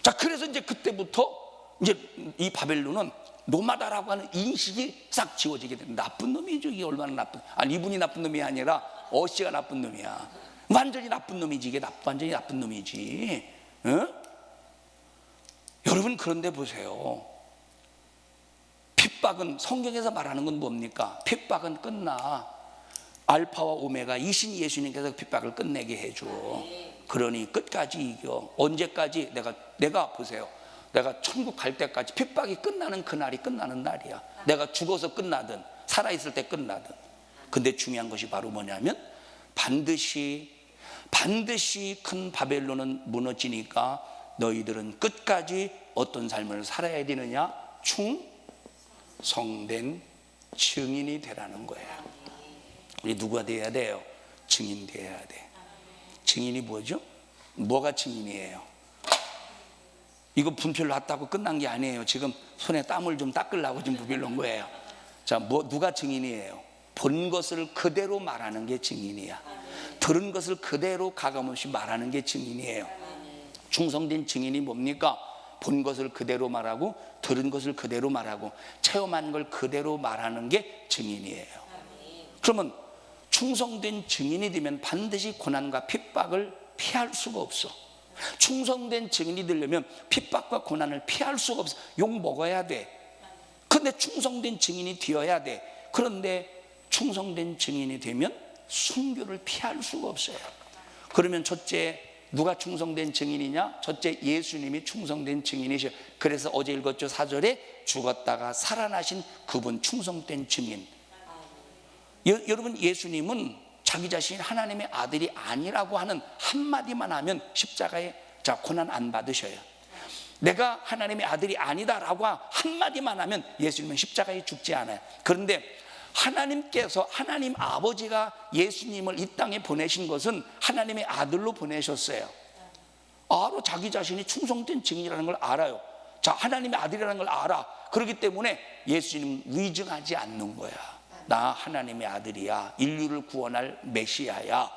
자, 그래서 이제 그때부터 이제 이 바벨론은 로마다라고 하는 인식이 싹 지워지게 됩니다. 나쁜 놈이죠. 이게 얼마나 나쁜? 아니 이분이 나쁜 놈이 아니라 어씨가 나쁜 놈이야. 완전히 나쁜 놈이지. 이게 완전히 나쁜 놈이지. 여러분, 그런데 보세요. 핍박은, 성경에서 말하는 건 뭡니까? 핍박은 끝나. 알파와 오메가 이신 예수님께서 핍박을 끝내게 해줘. 그러니 끝까지 이겨. 언제까지? 내가 보세요. 내가 천국 갈 때까지 핍박이 끝나는 그날이 끝나는 날이야. 내가 죽어서 끝나든 살아있을 때 끝나든. 근데 중요한 것이 바로 뭐냐면 반드시 큰 바벨론은 무너지니까 너희들은 끝까지 어떤 삶을 살아야 되느냐? 충성된 증인이 되라는 거예요. 우리 누가 돼야 돼요? 증인 돼야 돼. 증인이 뭐죠? 뭐가 증인이에요? 이거 분필로 놨다고 끝난 게 아니에요. 지금 손에 땀을 좀 닦으려고 지금 분필 놓은 거예요. 자, 누가 증인이에요? 본 것을 그대로 말하는 게 증인이야. 들은 것을 그대로 가감없이 말하는 게 증인이에요. 충성된 증인이 뭡니까? 본 것을 그대로 말하고, 들은 것을 그대로 말하고, 체험한 걸 그대로 말하는 게 증인이에요. 그러면 충성된 증인이 되면 반드시 고난과 핍박을 피할 수가 없어. 충성된 증인이 되려면 핍박과 고난을 피할 수가 없어. 욕 먹어야 돼. 그런데 충성된 증인이 되어야 돼. 그런데 충성된 증인이 되면 순교를 피할 수가 없어요. 그러면 첫째, 누가 충성된 증인이냐? 첫째, 예수님이 충성된 증인이셔. 그래서 어제 읽었죠, 4절에 죽었다가 살아나신 그분 충성된 증인. 여러분, 예수님은 자기 자신이 하나님의 아들이 아니라고 하는 한마디만 하면 십자가에 고난 안 받으셔요. 내가 하나님의 아들이 아니다라고 한마디만 하면 예수님은 십자가에 죽지 않아요. 그런데 하나님 아버지가 예수님을 이 땅에 보내신 것은 하나님의 아들로 보내셨어요. 자기 자신이 충성된 증인이라는 걸 알아요. 자, 하나님의 아들이라는 걸 알아. 그렇기 때문에 예수님은 위증하지 않는 거야. 나 하나님의 아들이야. 인류를 구원할 메시아야.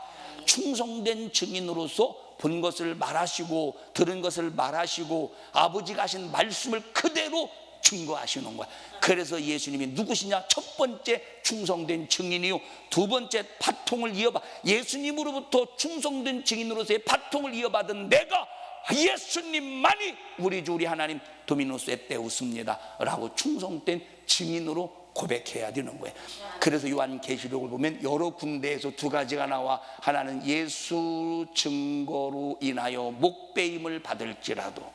충성된 증인으로서 본 것을 말하시고 들은 것을 말하시고 아버지가 하신 말씀을 그대로 증거하시는 거야. 그래서 예수님이 누구시냐? 첫 번째 충성된 증인이요, 두 번째 바통을 이어받, 예수님으로부터 충성된 증인으로서의 바통을 이어받은 내가 예수님만이 우리 주 우리 하나님 도미노스 에 데우스입니다 라고 충성된 증인으로 고백해야 되는 거예요. 그래서 요한계시록을 보면 여러 군데에서 두 가지가 나와, 하나는 예수 증거로 인하여 목배임을 받을지라도,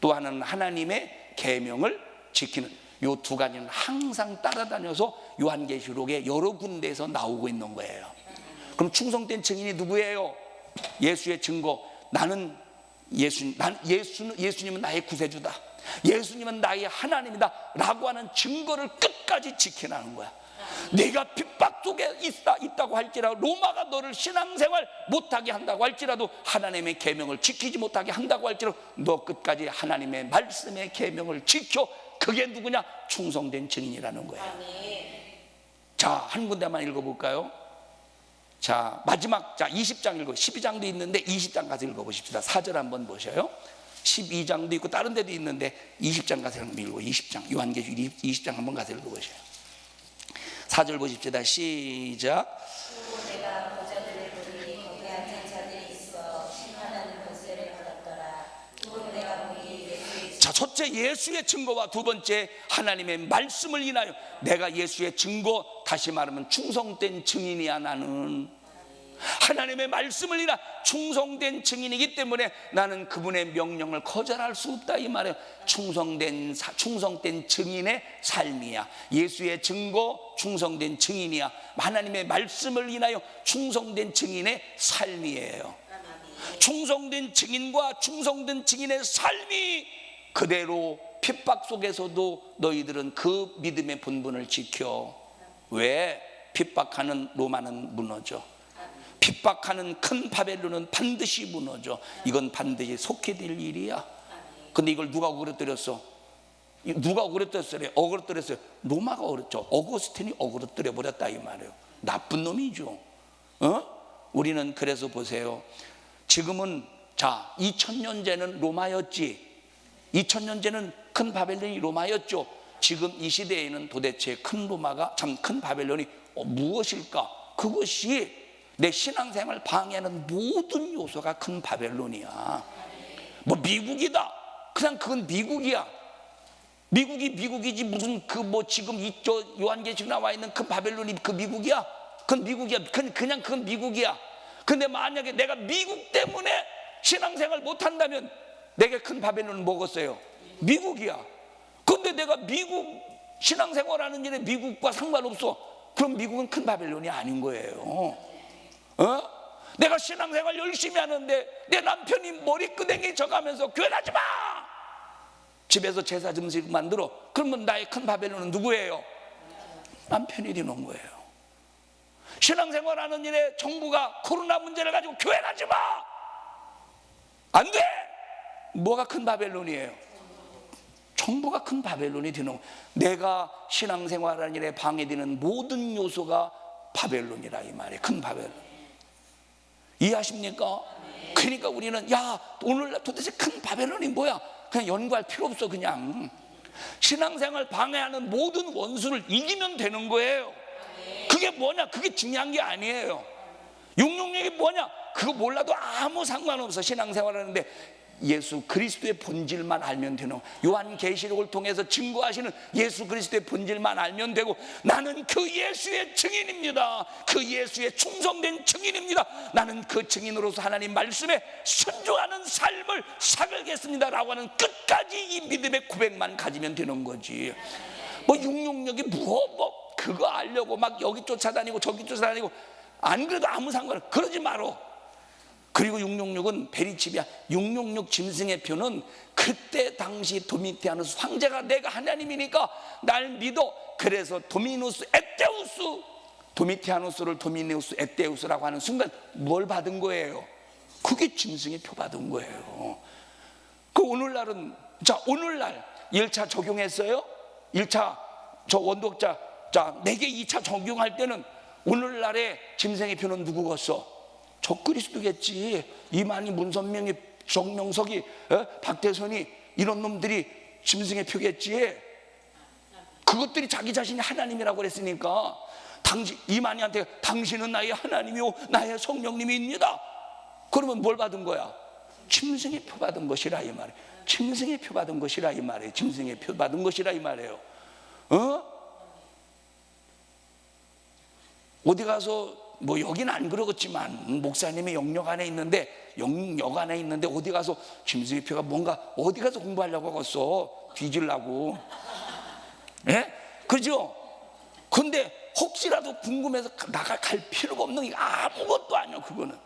또 하나는 하나님의 계명을 지키는, 요 두 가지는 항상 따라다녀서 요한계시록에 여러 군데에서 나오고 있는 거예요. 그럼 충성된 증인이 누구예요? 예수의 증거. 예수님은 나의 구세주다, 예수님은 나의 하나님이다 라고 하는 증거를 끝까지 지키라는 거야. 네가 핍박 속에 있다고 할지라도, 로마가 너를 신앙생활 못하게 한다고 할지라도, 하나님의 계명을 지키지 못하게 한다고 할지라도 너 끝까지 하나님의 말씀의 계명을 지켜. 그게 누구냐? 충성된 증인이라는 거예요. 자, 한 군데만 읽어볼까요? 자, 마지막, 20장 읽어. 12장도 있는데 20장 가서 읽어보십시다. 4절 한번 보셔요. 12장도 있고 다른 데도 있는데 20장 가서 한번 읽고, 20장 요한계시록 20장 한번 가서 읽어보세요. 4절 보십시다. 시작. 내가 보좌들을 보니 거기 앉은 자들이 있어 심판하는 권세를 받았더라. 또 내가 보니 예수의, 자, 첫째 예수의 증거와 두 번째 하나님의 말씀을 인하여 내가 예수의 증거, 다시 말하면 충성된 증인이야. 나는 하나님의 말씀을 인하 충성된 증인이기 때문에 나는 그분의 명령을 거절할 수 없다 이 말이에요. 충성된 증인의 삶이야. 예수의 증거, 충성된 증인이야. 하나님의 말씀을 인하여 충성된 증인의 삶이에요. 충성된 증인과 충성된 증인의 삶이 그대로 핍박 속에서도 너희들은 그 믿음의 본분을 지켜. 왜? 핍박하는 로마는 무너져. 핍박하는 큰 바벨론은 반드시 무너져. 이건 반드시 속해 될 일이야. 근데 이걸 누가 어그러뜨렸어? 누가 어그러뜨렸어요? 로마가 어그러뜨렸죠. 어거스틴이 어그러뜨려 버렸다 이 말이에요. 나쁜 놈이죠. 우리는 그래서 보세요. 지금은 2000년 전에는 로마였지. 2000년 전에는 큰 바벨론이 로마였죠. 지금 이 시대에는 도대체 큰 바벨론이 무엇일까? 그것이 내 신앙생활 방해하는 모든 요소가 큰 바벨론이야. 뭐 미국이다, 그냥 그건 미국이야. 미국이 미국이지 무슨 그 뭐 지금 이저 요한계시록 나와 있는 큰 바벨론이 그 미국이야? 그건 미국이야. 그냥 그건 미국이야. 근데 만약에 내가 미국 때문에 신앙생활 못한다면 내게 큰 바벨론은 뭐겠어요? 미국이야. 근데 내가 미국 신앙생활하는 일에 미국과 상관없어. 그럼 미국은 큰 바벨론이 아닌 거예요. 내가 신앙생활 열심히 하는데 내 남편이 머리끄댕이 져가면서 교회 가지 마! 집에서 제사 점식 만들어. 그러면 나의 큰 바벨론은 누구예요? 남편이 되는 거예요. 신앙생활하는 일에 정부가 코로나 문제를 가지고 교회 가지 마! 안 돼! 뭐가 큰 바벨론이에요? 정부가 큰 바벨론이 되는 거예요. 내가 신앙생활하는 일에 방해되는 모든 요소가 바벨론이라 이 말이에요. 큰 바벨론. 이해하십니까? 그러니까 우리는 야 오늘날 도대체 큰 바벨론이 뭐야? 그냥 연구할 필요 없어. 그냥 신앙생활 방해하는 모든 원수를 이기면 되는 거예요. 그게 뭐냐? 그게 중요한 게 아니에요. 666이 뭐냐? 그거 몰라도 아무 상관없어. 신앙생활 하는데 예수 그리스도의 본질만 알면 되는, 요한계시록을 통해서 증거하시는 예수 그리스도의 본질만 알면 되고, 나는 그 예수의 증인입니다. 그 예수의 충성된 증인입니다. 나는 그 증인으로서 하나님 말씀에 순종하는 삶을 살겠습니다 라고 하는 끝까지 이 믿음의 고백만 가지면 되는 거지. 뭐 666이 뭐 그거 알려고 막 여기 쫓아다니고 저기 쫓아다니고 안 그래도 아무 상관없어. 그러지 말어. 그리고 666은 베리칩이야. 666 짐승의 표는 그때 당시 도미티아누스 황제가 내가 하나님이니까 날 믿어. 그래서 도미누스 에테우스, 도미티아누스를 도미누스 에테우스라고 하는 순간 뭘 받은 거예요? 그게 짐승의 표 받은 거예요. 그 오늘날은, 자 오늘날 1차 적용했어요? 1차 저 원독자 자 내게 2차 적용할 때는 오늘날의 짐승의 표는 누구겠어? 적그리스도겠지. 이만희, 문선명이, 정명석이, 박대선이 이런 놈들이 짐승의 표겠지. 그것들이 자기 자신이 하나님이라고 그랬으니까 이만희한테 당신은 나의 하나님이요 나의 성령님입니다. 그러면 뭘 받은 거야? 짐승의 표 받은 것이라 이 말이에요. 짐승의 표 받은 것이라 이 말이에요. 짐승의 표 받은 것이라 이 말이에요. 어디 가서 뭐 여기는 안 그러겠지만 목사님의 영역 안에 있는데 어디 가서 짐승의 표가 뭔가 어디 가서 공부하려고 하겠어. 뒤질라고. 예? 그죠? 근데 혹시라도 궁금해서 갈 필요가 없는 게 아무것도 아니야. 그거는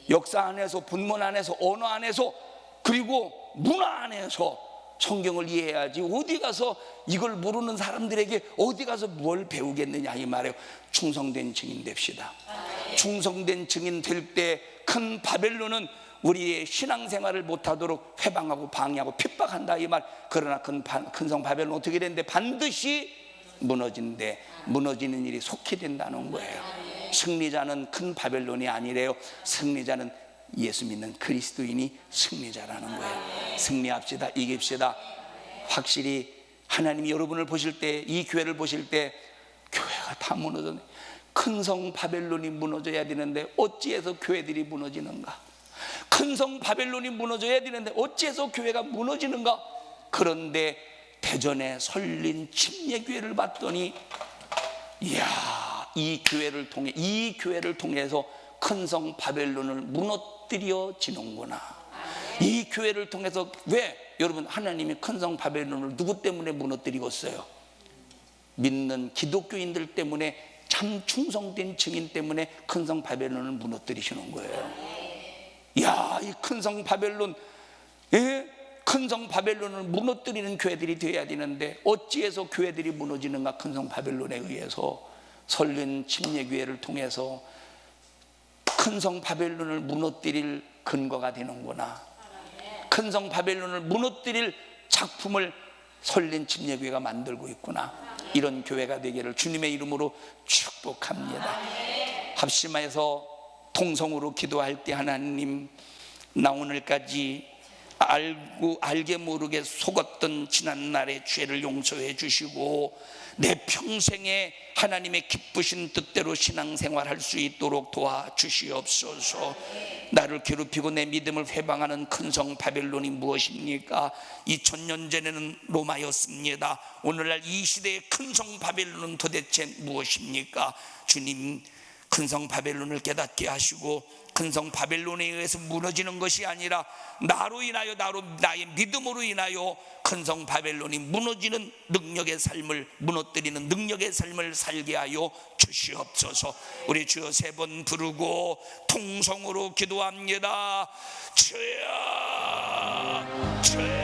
역사 안에서, 분문 안에서, 언어 안에서, 그리고 문화 안에서 성경을 이해해야지. 어디 가서 이걸 모르는 사람들에게 어디 가서 뭘 배우겠느냐 이 말이에요. 충성된 증인 됩시다. 충성된 증인 될 때 큰 바벨론은 우리의 신앙생활을 못하도록 회방하고 방해하고 핍박한다 이 말. 그러나 큰 성 바벨론 어떻게 되는데? 반드시 무너지는데, 무너지는 일이 속히 된다는 거예요. 승리자는 큰 바벨론이 아니래요. 승리자는 예수 믿는 그리스도인이 승리자라는 거예요. 승리합시다. 이깁시다. 확실히 하나님이 여러분을 보실 때, 이 교회를 보실 때 교회가 다 무너졌네. 큰 성 바벨론이 무너져야 되는데 어찌해서 교회들이 무너지는가? 큰 성 바벨론이 무너져야 되는데 어찌해서 교회가 무너지는가? 그런데 대전에 설린 침례교회를 봤더니 이야, 이 교회를 통해서 큰 성 바벨론을 무너뜨려지는구나. 이 교회를 통해서. 왜? 여러분, 하나님이 큰 성 바벨론을 누구 때문에 무너뜨리겠어요? 믿는 기독교인들 때문에, 참 충성된 증인 때문에 큰 성 바벨론을 무너뜨리시는 거예요. 이야, 이 큰 성 바벨론, 큰 성 바벨론을 무너뜨리는 교회들이 되어야 되는데 어찌해서 교회들이 무너지는가? 큰 성 바벨론에 의해서. 설린 침례교회를 통해서 큰 성 바벨론을 무너뜨릴 근거가 되는구나. 큰 성 바벨론을 무너뜨릴 작품을 설린 침례교회가 만들고 있구나. 이런 교회가 되기를 주님의 이름으로 축복합니다. 합심해서 통성으로 기도할 때, 하나님, 나 오늘까지 알게 모르게 속았던 지난날의 죄를 용서해 주시고 내 평생에 하나님의 기쁘신 뜻대로 신앙생활할 수 있도록 도와주시옵소서. 나를 괴롭히고 내 믿음을 회방하는 큰 성 바벨론이 무엇입니까? 2000년 전에는 로마였습니다. 오늘날 이 시대의 큰 성 바벨론은 도대체 무엇입니까? 주님, 큰 성 바벨론을 깨닫게 하시고 큰 성 바벨론에 의해서 무너지는 것이 아니라 나로 인하여 나의 믿음으로 인하여 큰 성 바벨론이 무너지는 능력의 삶을, 무너뜨리는 능력의 삶을 살게 하여 주시옵소서. 우리 주여 3번 부르고 통성으로 기도합니다. 주여, 주여.